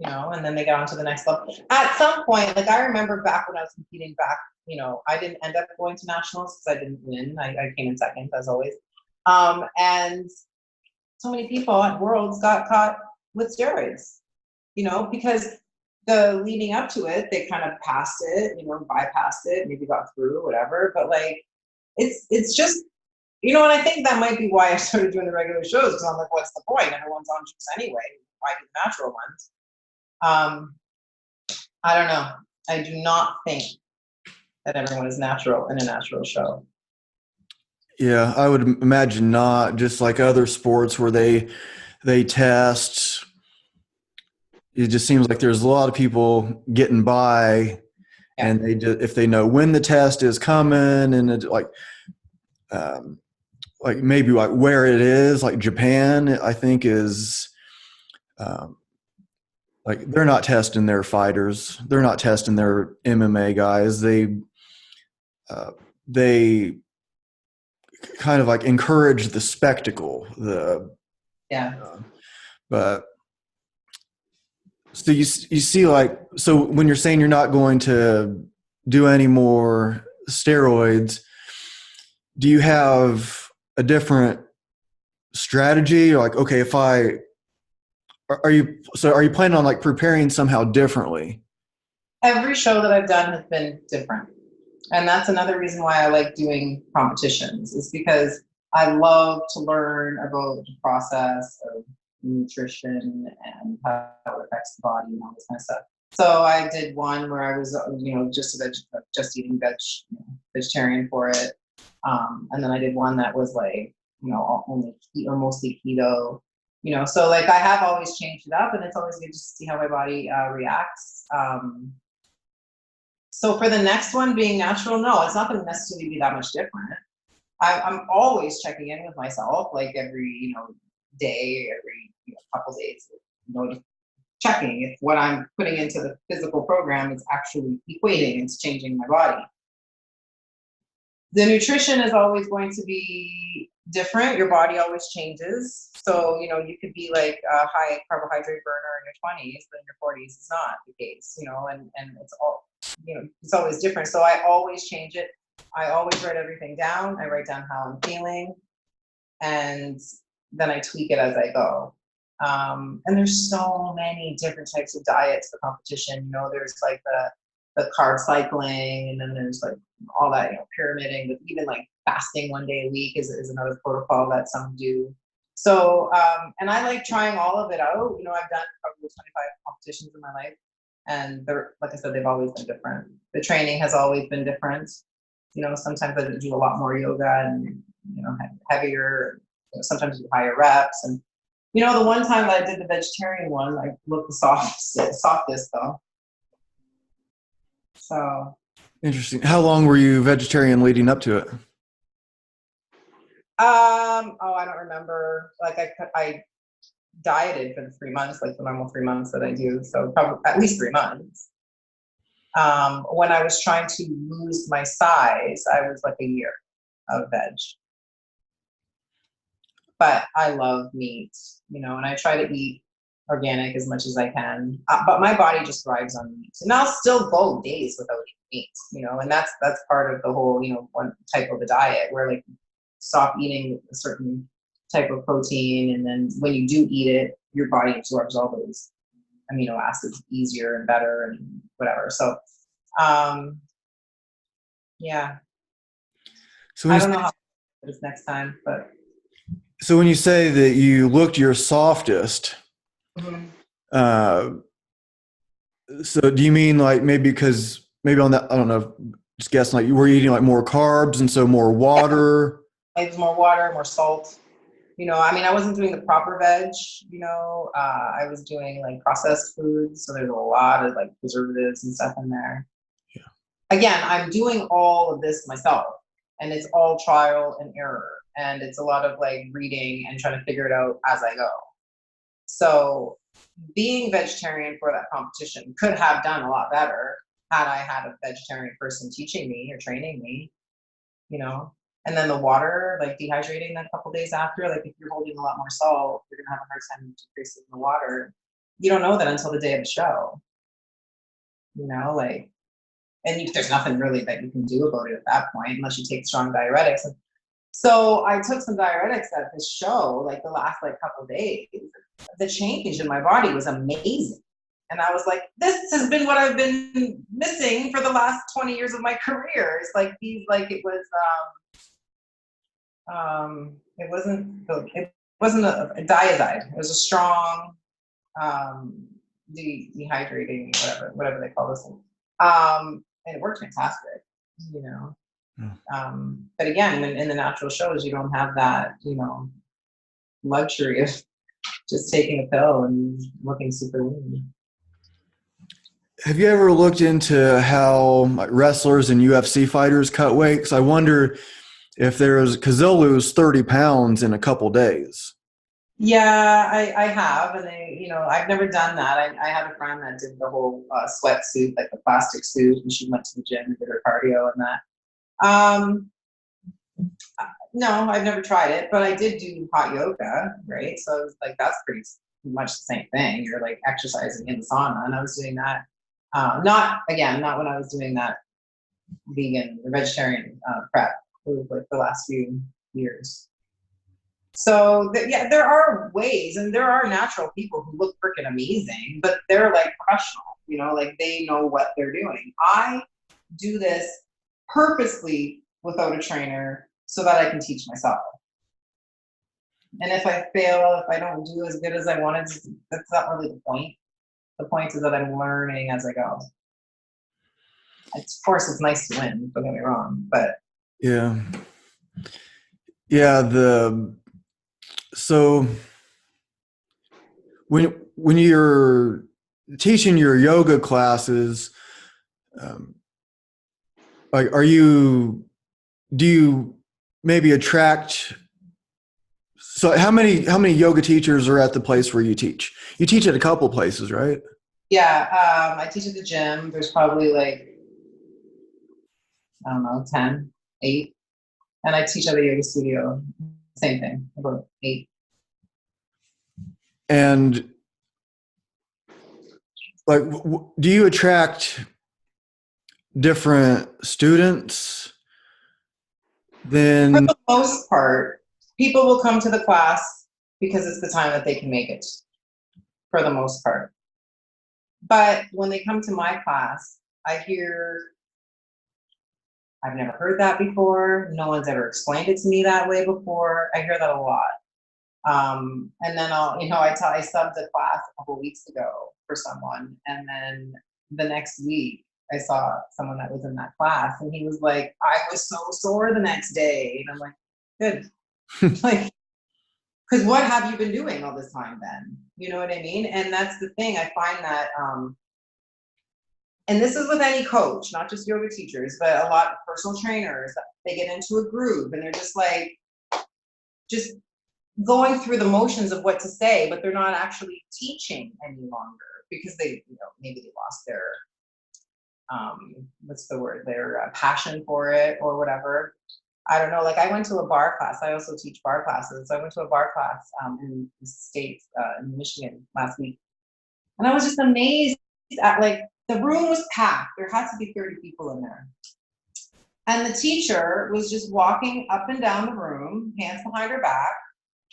and then they get on to the next level. At some point, like I remember back when I was competing back, I didn't end up going to nationals because I didn't win. I came in second, as always. And so many people at Worlds got caught with steroids, because the leading up to it, they kind of passed it, bypassed it, maybe got through, whatever. But like, it's just, and I think that might be why I started doing the regular shows, because I'm like, what's the point? Everyone's on juice anyway. Why do the natural ones? I don't know. I do not think that everyone is natural in a natural show. yeah, I would imagine not. Just like other sports where they test. It just seems like there's a lot of people getting by, Yeah. and they just, if they know when the test is coming, and it's like maybe like where it is, like Japan, I think is, um, like they're not testing their fighters, they're not testing their MMA guys. They kind of like encourage the spectacle. Yeah. But so you see, like, so when you're saying you're not going to do any more steroids, do you have a different strategy? Like, okay, if I are you planning on like preparing somehow differently? Every show that I've done has been different. And that's another reason why I like doing competitions, is because I love to learn about the process of nutrition and how it affects the body and all this kind of stuff. So I did one where I was, just eating vegetarian for it. And then I did one that was like, only or mostly keto. So like I have always changed it up, and it's always good just to see how my body reacts. So for the next one being natural, no, it's not going to necessarily be that much different. I'm always checking in with myself, like every day, every couple days, just checking if what I'm putting into the physical program is actually equating, it's changing my body. The nutrition is always going to be different. Your body always changes. So, you could be like a high carbohydrate burner in your 20s, but in your 40s, it's not the case, and it's all, it's always different. So I always change it. I always write everything down. I write down how I'm feeling, and then I tweak it as I go. And there's so many different types of diets for competition. There's like the carb cycling, and then there's like all that, pyramiding, but even like fasting one day a week is another protocol that some do. So, and I like trying all of it out. You know, I've done probably 25 competitions in my life, and they're, like I said, they've always been different. The training has always been different. You know, sometimes I do a lot more yoga and, you know, heavier, you know, sometimes do higher reps. And, you know, the one time that I did the vegetarian one, I looked the softest though. So. Interesting. How long were you vegetarian leading up to it? Oh, I don't remember. Like I dieted for the 3 months, like the normal 3 months that I do. So probably at least 3 months. When I was trying to lose my size, I was like a year of veg. But I love meat, you know, and I try to eat organic as much as I can. But my body just thrives on meat, and I'll still go days without eating meat, you know, and that's part of the whole, you know, one type of a diet where like stop eating a certain type of protein, and then when you do eat it, your body absorbs all those amino acids easier and better and whatever. So, yeah, So I when don't you, know how it is next time, but. so when you say that you looked your softest, Mhm. uh, so do you mean like maybe because maybe on that, I don't know, just guessing, like you were eating like more carbs and so more water? It was more water, more salt. You know, I mean, I wasn't doing the proper veg, you know, I was doing like processed foods. So there's a lot of like preservatives and stuff in there. Yeah. Again, I'm doing all of this myself, and it's all trial and error. And it's a lot of like reading and trying to figure it out as I go. So being vegetarian for that competition could have done a lot better had I had a vegetarian person teaching me or training me, you know. And then the water, like dehydrating that couple days after, like if you're holding a lot more salt, you're gonna have a hard time decreasing the water. You don't know that until the day of the show, you know, like, and there's nothing really that you can do about it at that point unless you take strong diuretics. And so I took some diuretics at this show, like the last like couple days. The change in my body was amazing. And I was like, this has been what I've been missing for the last 20 years of my career. It's like these, like it was, it wasn't a diazide. It was a strong dehydrating, whatever they call this thing. And it worked fantastic, you know. But again, in the natural shows, you don't have that, you know, luxury of just taking a pill and looking super lean. Have you ever looked into how like, wrestlers and UFC fighters cut weight? 'Cause I wonder if there's, because they'll lose 30 pounds in a couple days. Yeah, I have, and you know, I've never done that. I had a friend that did the whole sweatsuit, like the plastic suit, and she went to the gym and did her cardio and that. No, I've never tried it, but I did do hot yoga, right? So I was like, that's pretty much the same thing. You're like exercising in the sauna, and I was doing that. Not when I was doing that vegan or vegetarian prep for like the last few years. So yeah, there are ways, and there are natural people who look freaking amazing, but they're like professional, you know, like they know what they're doing. I do this purposely without a trainer so that I can teach myself. And if I fail, if I don't do as good as I wanted to, that's not really the point. The point is that I'm learning as I go. Of course, it's nice to win, don't get me wrong, but Yeah. Yeah. So when you're teaching your yoga classes, um, like, do you maybe attract, so how many yoga teachers are at the place where you teach? You teach at a couple places, right? yeah, I teach at the gym. There's probably like, I don't know, 10, 8. And I teach at a yoga studio. Same thing, about 8. And like, do you attract different students For then? the most part, people will come to the class because it's the time that they can make it, for the most part. But when they come to my class, I hear, I've never heard that before. No one's ever explained it to me that way before. I hear that a lot. And then I subbed a class a couple weeks ago for someone, and then the next week I saw someone that was in that class, and he was like, I was so sore the next day. And I'm like, good. Like, because what have you been doing all this time then? You know what I mean? And that's the thing. I find that, and this is with any coach, not just yoga teachers, but a lot of personal trainers, they get into a groove and they're just like, just going through the motions of what to say, but they're not actually teaching any longer because they, maybe they lost their, what's the word, their passion for it or whatever. I don't know. Like, I went to a bar class. I also teach bar classes. So I went to a bar class in the States, in Michigan last week. And I was just amazed at, like, the room was packed. There had to be 30 people in there. And the teacher was just walking up and down the room, hands behind her back,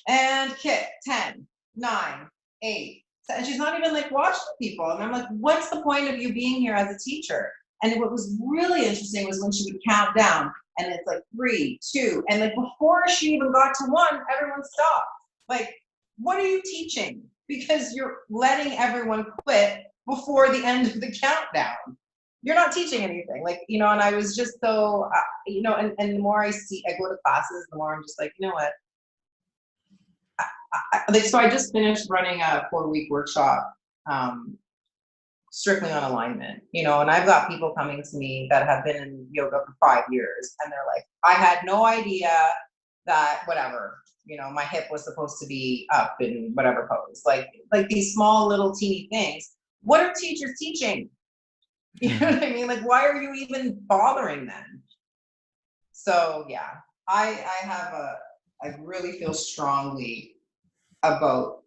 and kick 10, 9, 8. And she's not even like watching people. And I'm like, what's the point of you being here as a teacher? And what was really interesting was when she would count down, and it's like 3, 2, and like before she even got to 1, everyone stopped. Like, what are you teaching? Because you're letting everyone quit before the end of the countdown. You're not teaching anything. Like, and I was just so, and the more I go to classes, the more I'm just like, you know what? So I just finished running a 4-week workshop, strictly on alignment, and I've got people coming to me that have been in yoga for 5 years, and they're like, I had no idea that whatever, my hip was supposed to be up in whatever pose, like these small little teeny things. What are teachers teaching? You know what I mean? Like, why are you even bothering then? So yeah, I really feel strongly about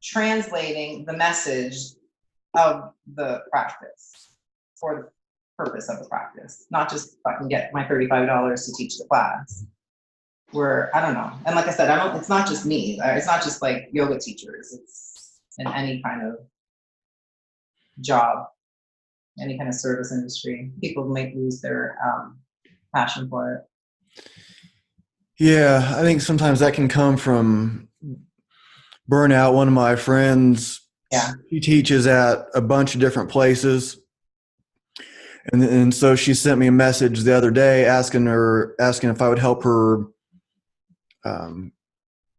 translating the message of the practice for the purpose of the practice, not just if I can get my $35 to teach the class. Where, I don't know. And like I said, it's not just me. It's not just like yoga teachers. It's in any kind of job, any kind of service industry. People might lose their passion for it. Yeah, I think sometimes that can come from burnout. One of my friends, he teaches at a bunch of different places. And so she sent me a message the other day asking if I would help her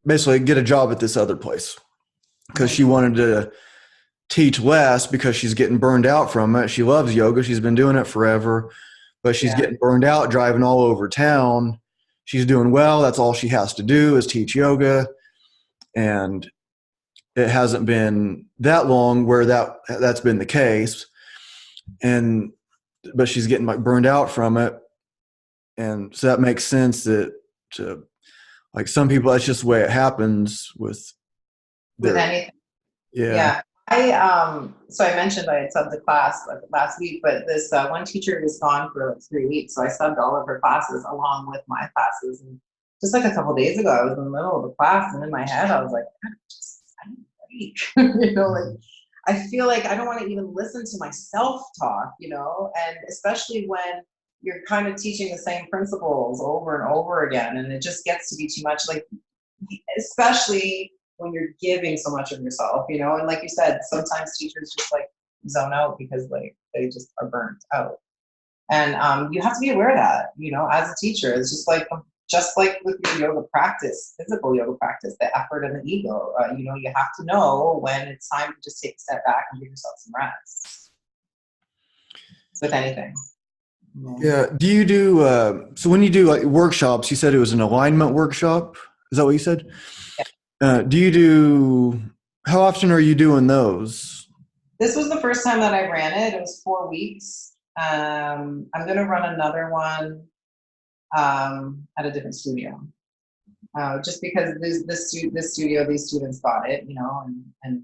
basically get a job at this other place, because she wanted to teach less because she's getting burned out from it. She loves yoga. She's been doing it forever, but she's getting burned out driving all over town. She's doing well. That's all she has to do is teach yoga. And it hasn't been that long where that's been the case. But she's getting like burned out from it. And so that makes sense that like some people, that's just the way it happens with anything. Yeah. So I mentioned I had subbed the class like last week, but this one teacher was gone for like 3 weeks. So I subbed all of her classes along with my classes. And just like a couple of days ago, I was in the middle of the class, and in my head, I was like, I need a break. Like, I feel like I don't want to even listen to myself talk, and especially when you're kind of teaching the same principles over and over again, and it just gets to be too much, like, especially when you're giving so much of yourself, and like you said, sometimes teachers just like zone out because like they just are burnt out. And you have to be aware of that, as a teacher. It's just like with your yoga practice, physical yoga practice, the effort and the ego, you have to know when it's time to just take a step back and give yourself some rest with anything. Yeah. Do you do, so when you do like workshops, you said it was an alignment workshop. Is that what you said? Yeah. How often are you doing those? This was the first time that I ran it. It was 4 weeks. I'm going to run another one at a different studio. Just because this studio, these students got it, and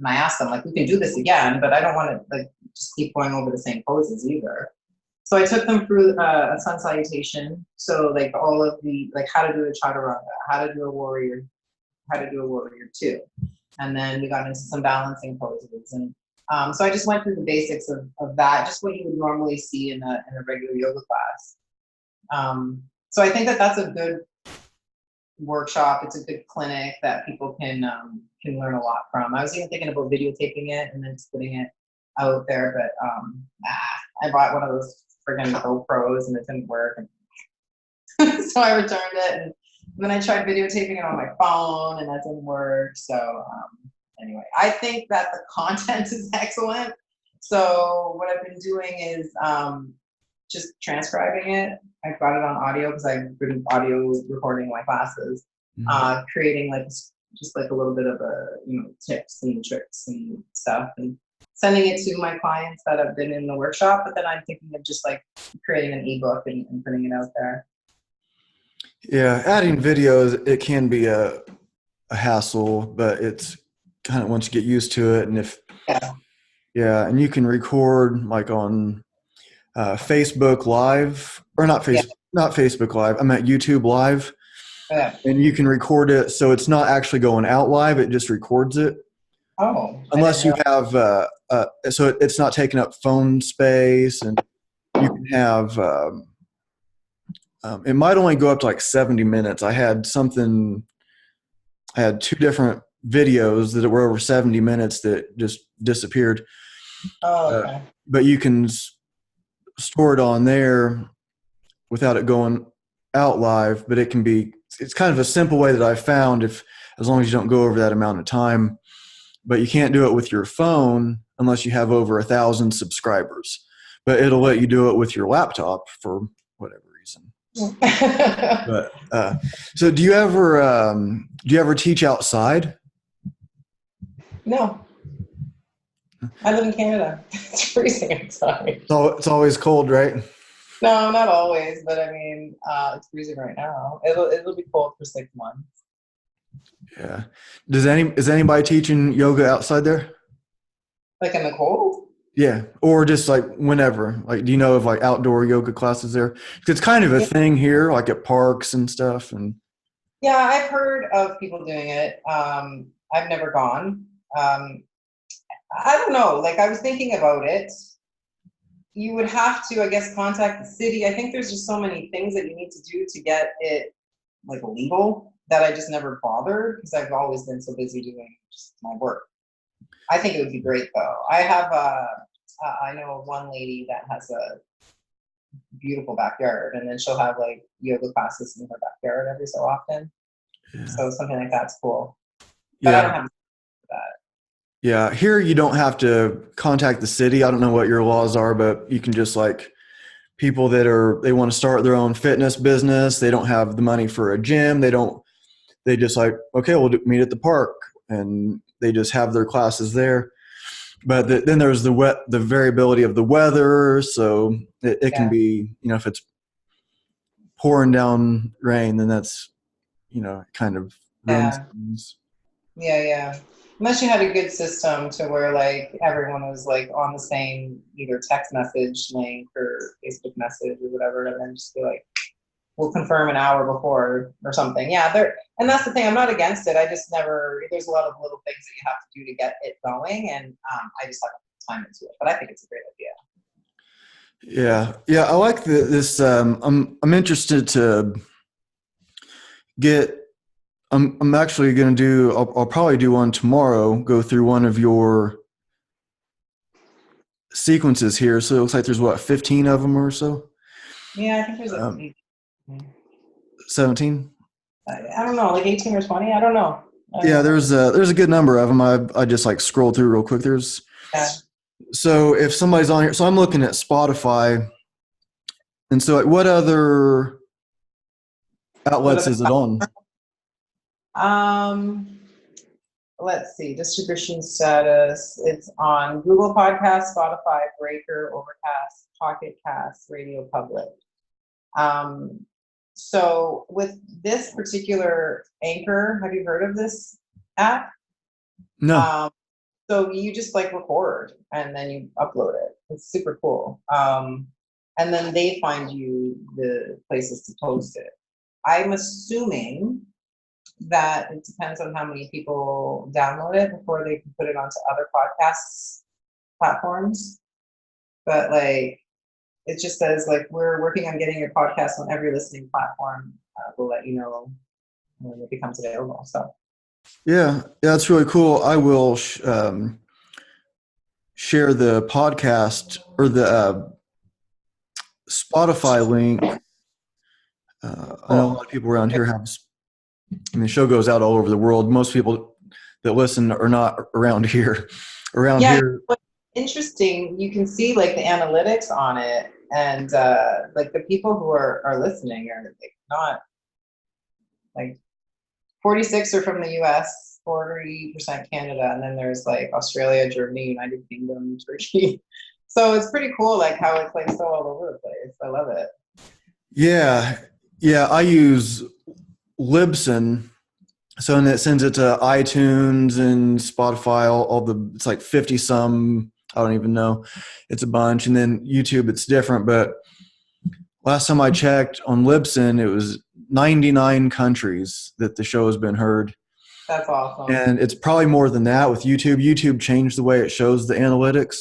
I asked them, like, we can do this again, but I don't want to like just keep going over the same poses either. So I took them through a sun salutation. So like all of the, like how to do a chaturanga, how to do a warrior 2. And then we got into some balancing poses. And so I just went through the basics of that, just what you would normally see in a regular yoga class. So I think that that's a good workshop. It's a good clinic that people can learn a lot from. I was even thinking about videotaping it and then just putting it out there, but I bought one of those friggin' GoPros and it didn't work. So I returned it, and then I tried videotaping it on my phone and that didn't work. So anyway, I think that the content is excellent. So what I've been doing is just transcribing it. I've got it on audio because I've been audio recording my classes, creating like just like a little bit of tips and tricks and stuff, and sending it to my clients that have been in the workshop. But then I'm thinking of just like creating an ebook and putting it out there. Yeah, adding videos, it can be a hassle, but it's kind of once you get used to it, and and you can record like on Facebook Live, or not Facebook Live. I'm at YouTube Live, and you can record it, so it's not actually going out live. It just records it. Oh, unless you have so it's not taking up phone space, and you can have it might only go up to like 70 minutes. I had two different videos that were over 70 minutes that just disappeared. Oh, okay. But you can store it on there without it going out live, but it's kind of a simple way that I found, as long as you don't go over that amount of time. But you can't do it with your phone unless you have over 1,000 subscribers. But it'll let you do it with your laptop for whatever reason. But so do you ever teach outside? No. I live in Canada. It's freezing outside. So it's always cold, right? No, not always, but I mean, it's freezing right now. It'll be cold for 6 months. Yeah. Is anybody teaching yoga outside there? Like in the cold? Yeah. Or just like whenever. Like, do you know of like outdoor yoga classes there? 'Cause it's kind of a thing here, like at parks and stuff. And yeah, I've heard of people doing it. I've never gone. I don't know. Like, I was thinking about it. You would have to, I guess, contact the city. I think there's just so many things that you need to do to get it like legal that I just never bothered because I've always been so busy doing just my work. I think it would be great though. I know of one lady that has a beautiful backyard, and then she'll have like yoga classes in her backyard every so often. Yeah. So something like that's cool. But I don't have that. Yeah, here you don't have to contact the city. I don't know what your laws are, but you can just like people they want to start their own fitness business. They don't have the money for a gym. They just like, okay, we'll meet at the park, and they just have their classes there. But then there's the variability of the weather. So it can be, if it's pouring down rain, then that's, kind of ruins things. Yeah. Unless you had a good system to where like everyone was like on the same either text message link or Facebook message or whatever, and then just be like, we'll confirm an hour before or something. Yeah, and that's the thing. I'm not against it. I just there's a lot of little things that you have to do to get it going, and I just haven't put time into it. But I think it's a great idea. Yeah. I like this. I'm interested to get. I'm actually going to do. I'll probably do one tomorrow. Go through one of your sequences here. So it looks like there's 15 of them or so. Yeah, I think there's like 17. I don't know, like 18 or 20. I don't know. There's a good number of them. I just like scrolled through real quick. So if somebody's on here, so I'm looking at Spotify, and so like what other outlets is it on? Let's see, distribution status. It's on Google Podcasts, Spotify, Breaker, Overcast, Pocket Cast, Radio Public. So with this particular Anchor, have you heard of this app? No. So you just like record and then you upload it. It's super cool. And then they find you the places to post it. I'm assuming that it depends on how many people download it before they can put it onto other podcasts platforms. But like, it just says like, we're working on getting your podcast on every listening platform. We'll let you know when it becomes available. So Yeah, that's really cool. I will share the podcast or the Spotify link. I know a cool. lot of people around here have. I mean, the show goes out all over the world. Most people that listen are not around here. Around Yeah, here, what's interesting, you can see like the analytics on it, and like the people who are listening are like not like 46 are from the US, 40% Canada, and then there's like Australia, Germany, United Kingdom, Turkey. So it's pretty cool, like how it's like so all over the place. I love it. yeah, yeah. I use Libsyn, so and it sends it to iTunes and Spotify. All the it's like 50 some. I don't even know. It's a bunch, and then YouTube. It's different, but last time I checked on Libsyn, it was 99 countries that the show has been heard. That's awesome. And it's probably more than that with YouTube. YouTube changed the way it shows the analytics.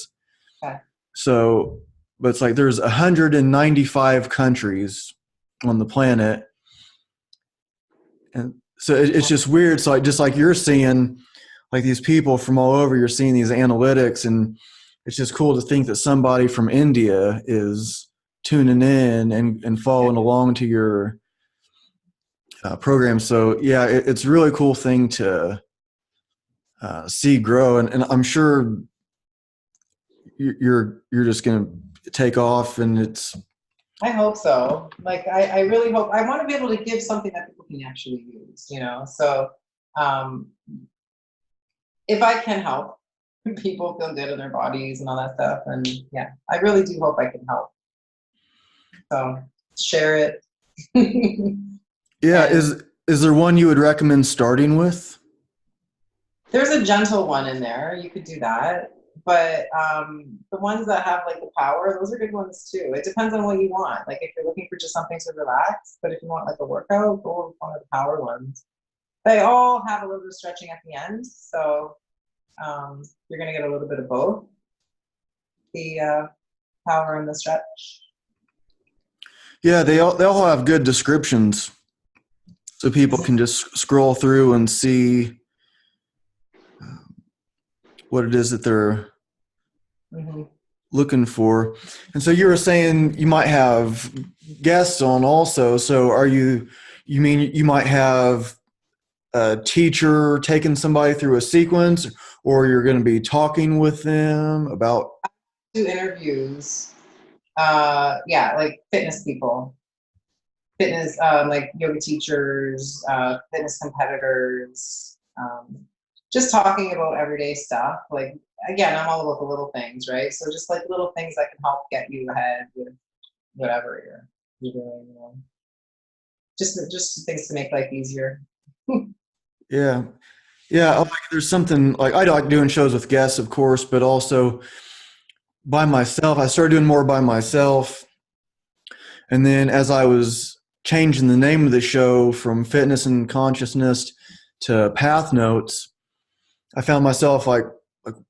Okay. So, but it's like there's 195 countries on the planet. And so it's just weird. So just like you're seeing like these people from all over, you're seeing these analytics, and it's just cool to think that somebody from India is tuning in and following along to your program. So yeah, it's a really cool thing to see grow, and I'm sure you're just going to take off, and it's. I hope so. Like I really hope. I want to be able to give something that people can actually use, you know. So if I can help people feel good in their bodies and all that stuff, and yeah, I really do hope I can help. So share it. Yeah, And is there one you would recommend starting with? there's a gentle one in there. You could do that. But the ones that have like the power, those are good ones too. It depends on what you want. Like if you're looking for just something to relax, but if you want like a workout, go with one of the power ones. They all have a little bit of stretching at the end, so you're gonna get a little bit of both, the power and the stretch. Yeah, they all have good descriptions, so people can just scroll through and see what it is that they're looking for. And so you were saying you might have guests on also. So you mean you might have a teacher taking somebody through a sequence, or you're going to be talking with them about? Do interviews. Yeah, like fitness people, fitness, like yoga teachers, fitness competitors, just talking about everyday stuff. Like, again, I'm all about the little things, right? So just like little things that can help get you ahead with whatever you're doing, you know. Just things to make life easier. Yeah. Yeah. Like there's something like I like doing shows with guests, of course, but also by myself. I started doing more by myself. And then as I was changing the name of the show from Fitness and Consciousness to Path Notes, I found myself like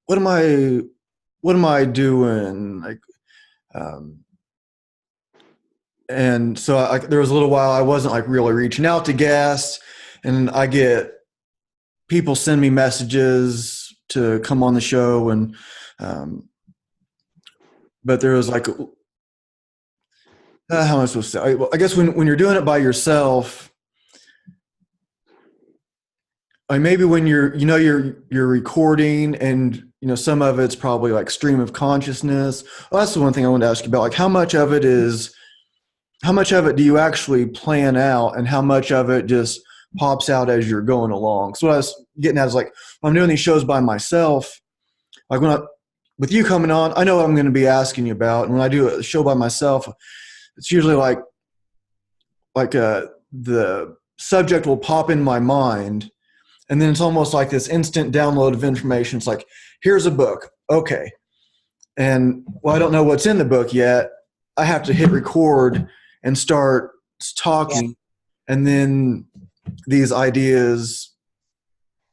what am I doing? Like, and so there was a little while I wasn't like really reaching out to guests, and I get people send me messages to come on the show, and but there was like how am I supposed to say? I guess when you're doing it by yourself, maybe when you're recording, and some of it's probably like stream of consciousness. Well, that's the one thing I wanted to ask you about. Like how much of it do you actually plan out, and how much of it just pops out as you're going along? So what I was getting at is like when I'm doing these shows by myself, like with you coming on, I know what I'm going to be asking you about. And when I do a show by myself, it's usually like the subject will pop in my mind, and then it's almost like this instant download of information. It's like, here's a book. Okay. And well, I don't know what's in the book yet. I have to hit record and start talking. Yeah. And then these ideas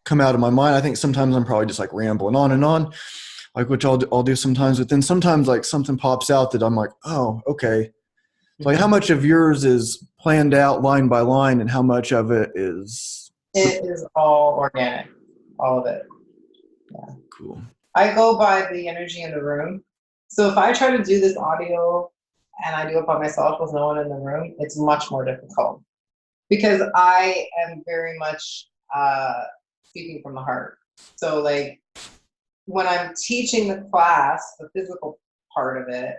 come out of my mind. I think sometimes I'm probably just like rambling on and on, like which I'll do sometimes. But then sometimes like something pops out that I'm like, oh, okay. Like how much of yours is planned out line by line and how much of it is It is all organic, all of it. Yeah. cool? I go by the energy in the room. So if I try to do this audio and I do it by myself with no one in the room, it's much more difficult because I am very much speaking from the heart. So like when I'm teaching the class, the physical part of it,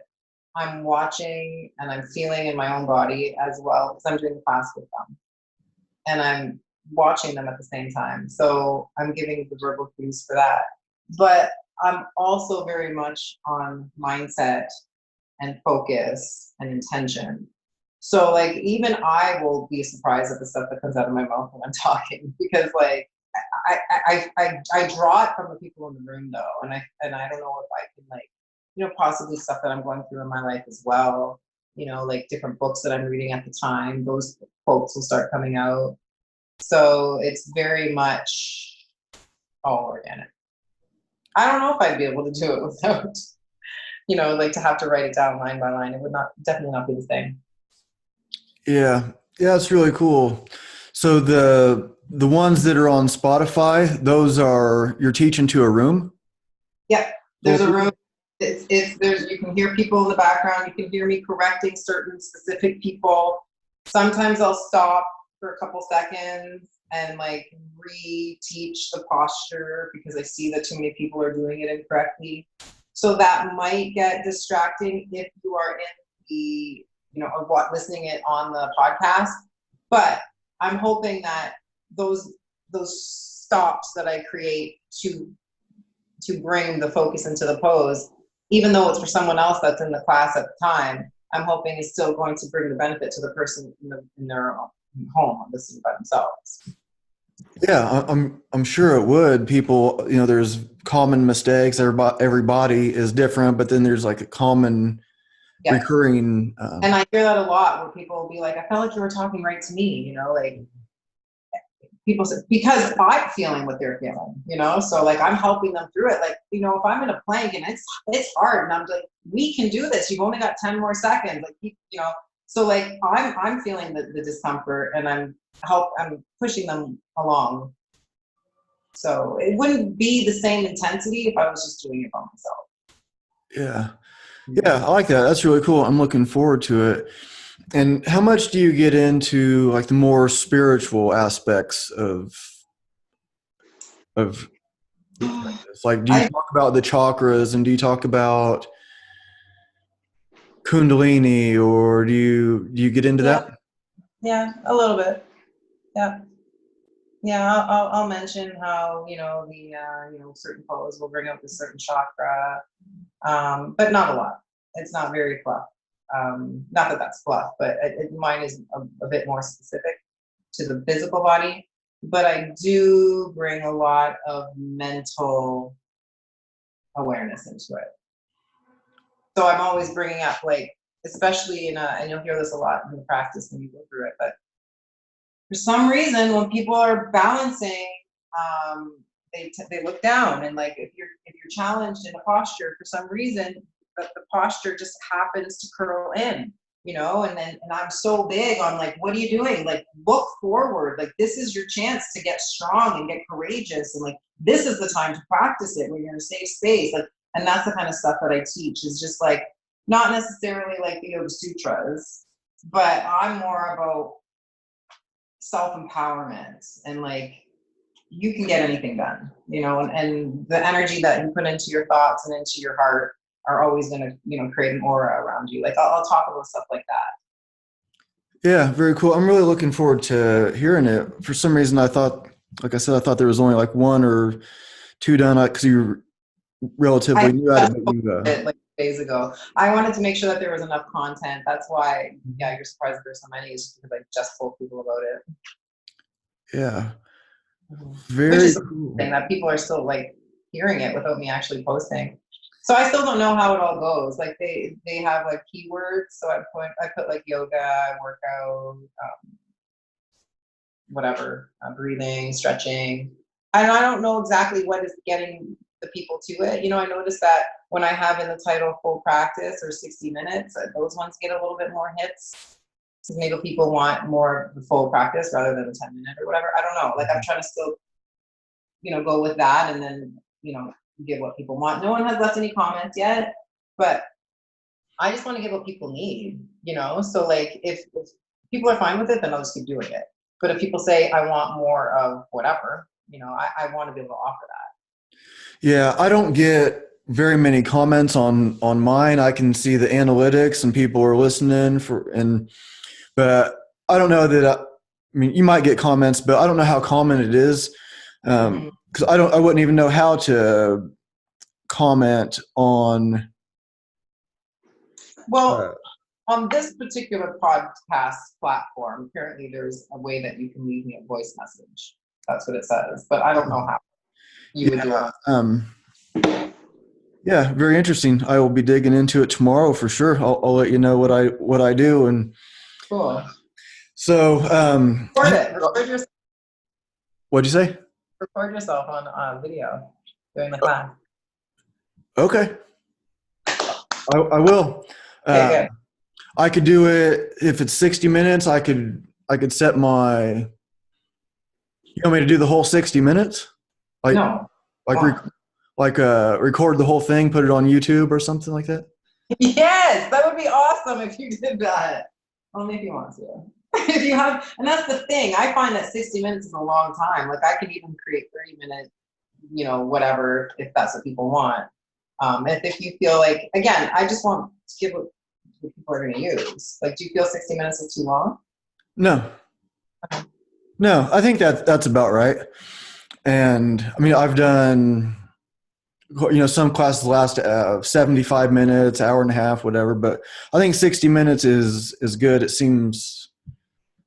I'm watching and I'm feeling in my own body as well because I'm doing the class with them and I'm watching them at the same time. So I'm giving the verbal cues for that. But I'm also very much on mindset and focus and intention. So like even I will be surprised at the stuff that comes out of my mouth when I'm talking because like I draw it from the people in the room though, and I don't know if I can like possibly stuff that I'm going through in my life as well. Like different books that I'm reading at the time, those quotes will start coming out. So it's very much all organic. I don't know if I'd be able to do it without, like to have to write it down line by line. It would not definitely not be the same. Yeah. Yeah, it's really cool. So the ones that are on Spotify, those are you're teaching to a room? Yep. There's a room. There's you can hear people in the background. You can hear me correcting certain specific people. Sometimes I'll stop for a couple seconds and like re-teach the posture because I see that too many people are doing it incorrectly. So that might get distracting if you are in the, of what listening it on the podcast. But I'm hoping that those stops that I create to bring the focus into the pose, even though it's for someone else that's in the class at the time, I'm hoping is still going to bring the benefit to the person in their home listening by themselves. Yeah, I'm sure it would. People, there's common mistakes. Everybody is different, but then there's like a common recurring. And I hear that a lot where people will be like, I felt like you were talking right to me, like people say, because I'm feeling what they're feeling, so like I'm helping them through it. Like, if I'm in a plank and it's hard and I'm like, we can do this. You've only got 10 more seconds. Like, so like I'm feeling the discomfort and I'm pushing them along. So it wouldn't be the same intensity if I was just doing it by myself. Yeah. Yeah, I like that. That's really cool. I'm looking forward to it. And how much do you get into like the more spiritual aspects of practice? Like, do you talk about the chakras and do you talk about Kundalini, or do you get into that? Yeah, a little bit. Yeah. Yeah, I'll mention how the certain pose will bring up a certain chakra, but not a lot. It's not very fluff. Not that that's fluff, but mine is a bit more specific to the physical body. But I do bring a lot of mental awareness into it. So I'm always bringing up like, especially and you'll hear this a lot in the practice when you go through it, but for some reason, when people are balancing, they look down, and like if you're challenged in a posture for some reason, but the posture just happens to curl in, and I'm so big on like, what are you doing? Like look forward, like this is your chance to get strong and get courageous, and like this is the time to practice it when you're in a safe space, like, and that's the kind of stuff that I teach is just like not necessarily like the Yoga Sutras, but I'm more about self-empowerment and like you can get anything done, and the energy that you put into your thoughts and into your heart are always going to create an aura around you. Like I'll talk about stuff like that. Yeah, very cool. I'm really looking forward to hearing it. For some reason, I thought, like I said, I thought there was only like one or two done because you were relatively new at it. But like days ago, I wanted to make sure that there was enough content. That's why, yeah, you're surprised that there's so many. It's just because I just told people about it. Yeah, Which very is cool. thing that people are still like hearing it without me actually posting. So I still don't know how it all goes. Like they have like keywords. So I put like yoga, workout, whatever, breathing, stretching. And I don't know exactly what is getting the people to it. I noticed that when I have in the title full practice or 60 minutes, those ones get a little bit more hits. Because maybe people want more of the full practice rather than the 10-minute or whatever. I don't know. Like I'm trying to still, go with that and then, give what people want. No one has left any comments yet, but I just want to give what people need, So like if people are fine with it, then I'll just keep doing it. But if people say I want more of whatever, I want to be able to offer that. Yeah, I don't get very many comments on mine. I can see the analytics and people are listening but I don't know that. I mean, you might get comments, but I don't know how common it is because I wouldn't even know how to comment on. Well, on this particular podcast platform, apparently there's a way that you can leave me a voice message. That's what it says, but I don't know how you would do it. Yeah, very interesting. I will be digging into it tomorrow for sure. I'll let you know what I do. And cool. So, record yourself. What'd you say? Record yourself on video during the class. Okay, I will. Okay, good. I could do it if it's 60 minutes. I could set my. You want me to do the whole 60 minutes? No. Record the whole thing, put it on YouTube or something like that? Yes, that would be awesome if you did that. Only if you want to. If you have, and that's the thing. I find that 60 minutes is a long time. Like I could even create 30-minute, whatever, if that's what people want. If you feel like, again, I just want to give what people are going to use. Like, do you feel 60 minutes is too long? No. Okay. No, I think that's about right. And I mean, I've done, some classes last 75 minutes, hour and a half, whatever. But I think 60 minutes is good. It seems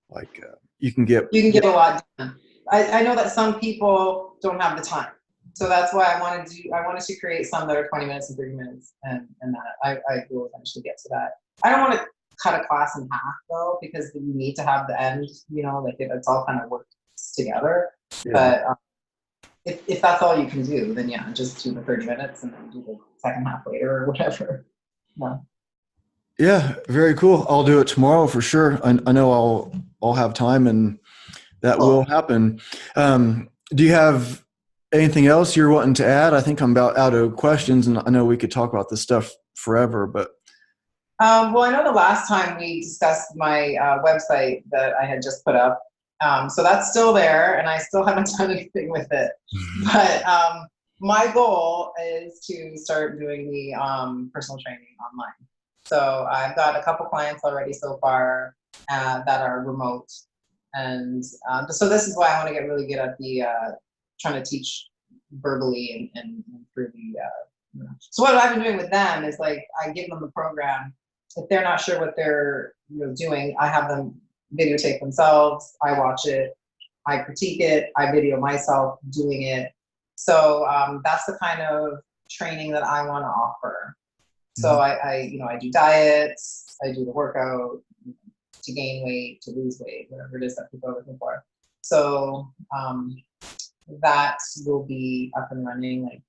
like you can get a lot done. I know that some people don't have the time, so that's why I wanted to create some that are 20 minutes and 30 minutes, and that I will eventually get to that. I don't want to cut a class in half though, because you need to have the end. Like it's all kind of works together. Yeah. But if that's all you can do, then yeah, just do the 30 minutes and then do the second half later or whatever. No. Yeah, very cool. I'll do it tomorrow for sure. I know I'll have time and that will happen. Do you have anything else you're wanting to add? I think I'm about out of questions, and I know we could talk about this stuff forever, but. Well, I know the last time we discussed my website that I had just put up. So that's still there, and I still haven't done anything with it. But my goal is to start doing the personal training online. So I've got a couple clients already so far that are remote. And so this is why I want to get really good at the trying to teach verbally and through the. So what I've been doing with them is like I give them the program. If they're not sure what they're doing, I have them videotape themselves. I watch it. I critique it. I video myself doing it. So that's the kind of training that I want to offer. So I do diets. I do the workout to gain weight, to lose weight, whatever it is that people are looking for. So that will be up and running.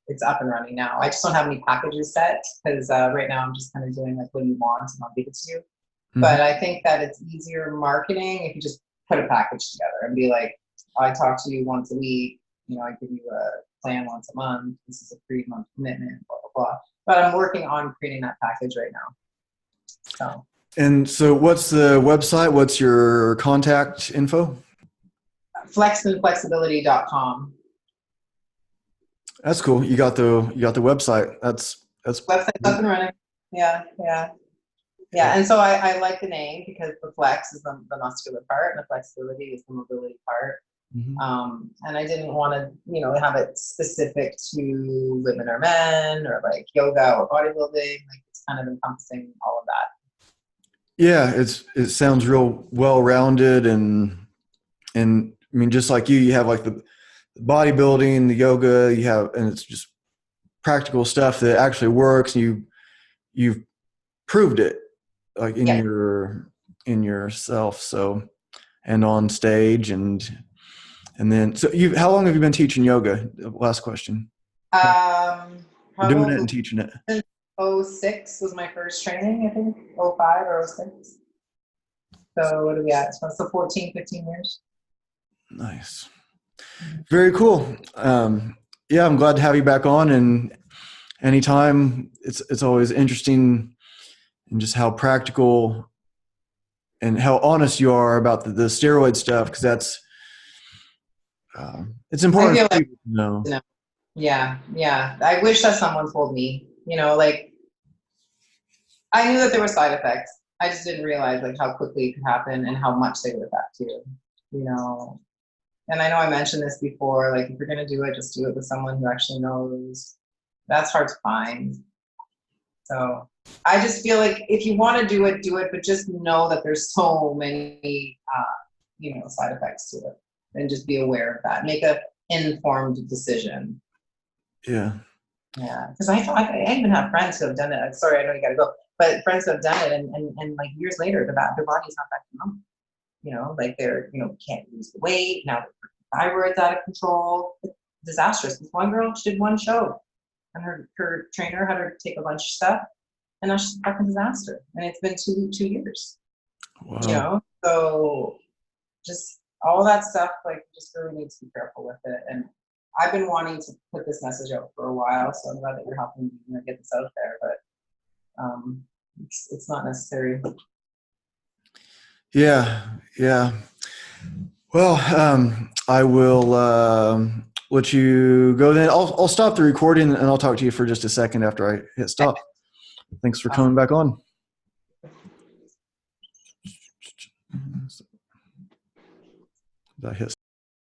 It's up and running now. I just don't have any packages set because right now I'm just kind of doing like what you want and I'll give it to you. Mm-hmm. But I think that it's easier marketing if you just put a package together and be like, I talk to you once a week. I give you a plan once a month. This is a 3-month commitment, blah, blah, blah. But I'm working on creating that package right now. So what's the website? What's your contact info? flexandflexibility.com. That's cool. You got the website. That's website's up and running. Yeah. And so I like the name because the flex is the muscular part and the flexibility is the mobility part. Mm-hmm. And I didn't want to, have it specific to women or men or like yoga or bodybuilding. Like it's kind of encompassing all of that. Yeah, it sounds real well-rounded and I mean, just like you have like the bodybuilding, the yoga, and it's just practical stuff that actually works. You've proved it like in yourself. So, and on stage and then, so how long have you been teaching yoga? Last question. You're doing it and Probably teaching it. '06 was my first training, I think, '05 or '06. So what are we at? So 14, 15 years. Nice. Very cool. Yeah, I'm glad to have you back on. And anytime, it's always interesting and just how practical and how honest you are about the steroid stuff, because that's it's I important feel for like, people to know. you know, yeah, yeah. I wish that someone told me, like I knew that there were side effects. I just didn't realize like how quickly it could happen and how much they would affect you, you know. And I know I mentioned this before, like if you're gonna do it, just do it with someone who actually knows. That's hard to find. So I just feel like if you want to do it, but just know that there's so many, side effects to it, and just be aware of that. Make a informed decision. Yeah. Yeah, because I even have friends who have done it. Sorry, I know you got to go, but friends who have done it, and like years later, their body's not back to normal. Like they're can't lose the weight now. The thyroid's out of control. It's disastrous. This one girl, she did one show, and her trainer had her take a bunch of stuff, and now she's a fucking disaster. And it's been 2 years. Wow. So just all that stuff, like just really need to be careful with it. And I've been wanting to put this message out for a while, so I'm glad that you're helping me get this out there. But it's not necessary. Yeah. Yeah. Well, I will let you go then. I'll stop the recording and I'll talk to you for just a second after I hit stop. Thanks for coming back on. Did I hit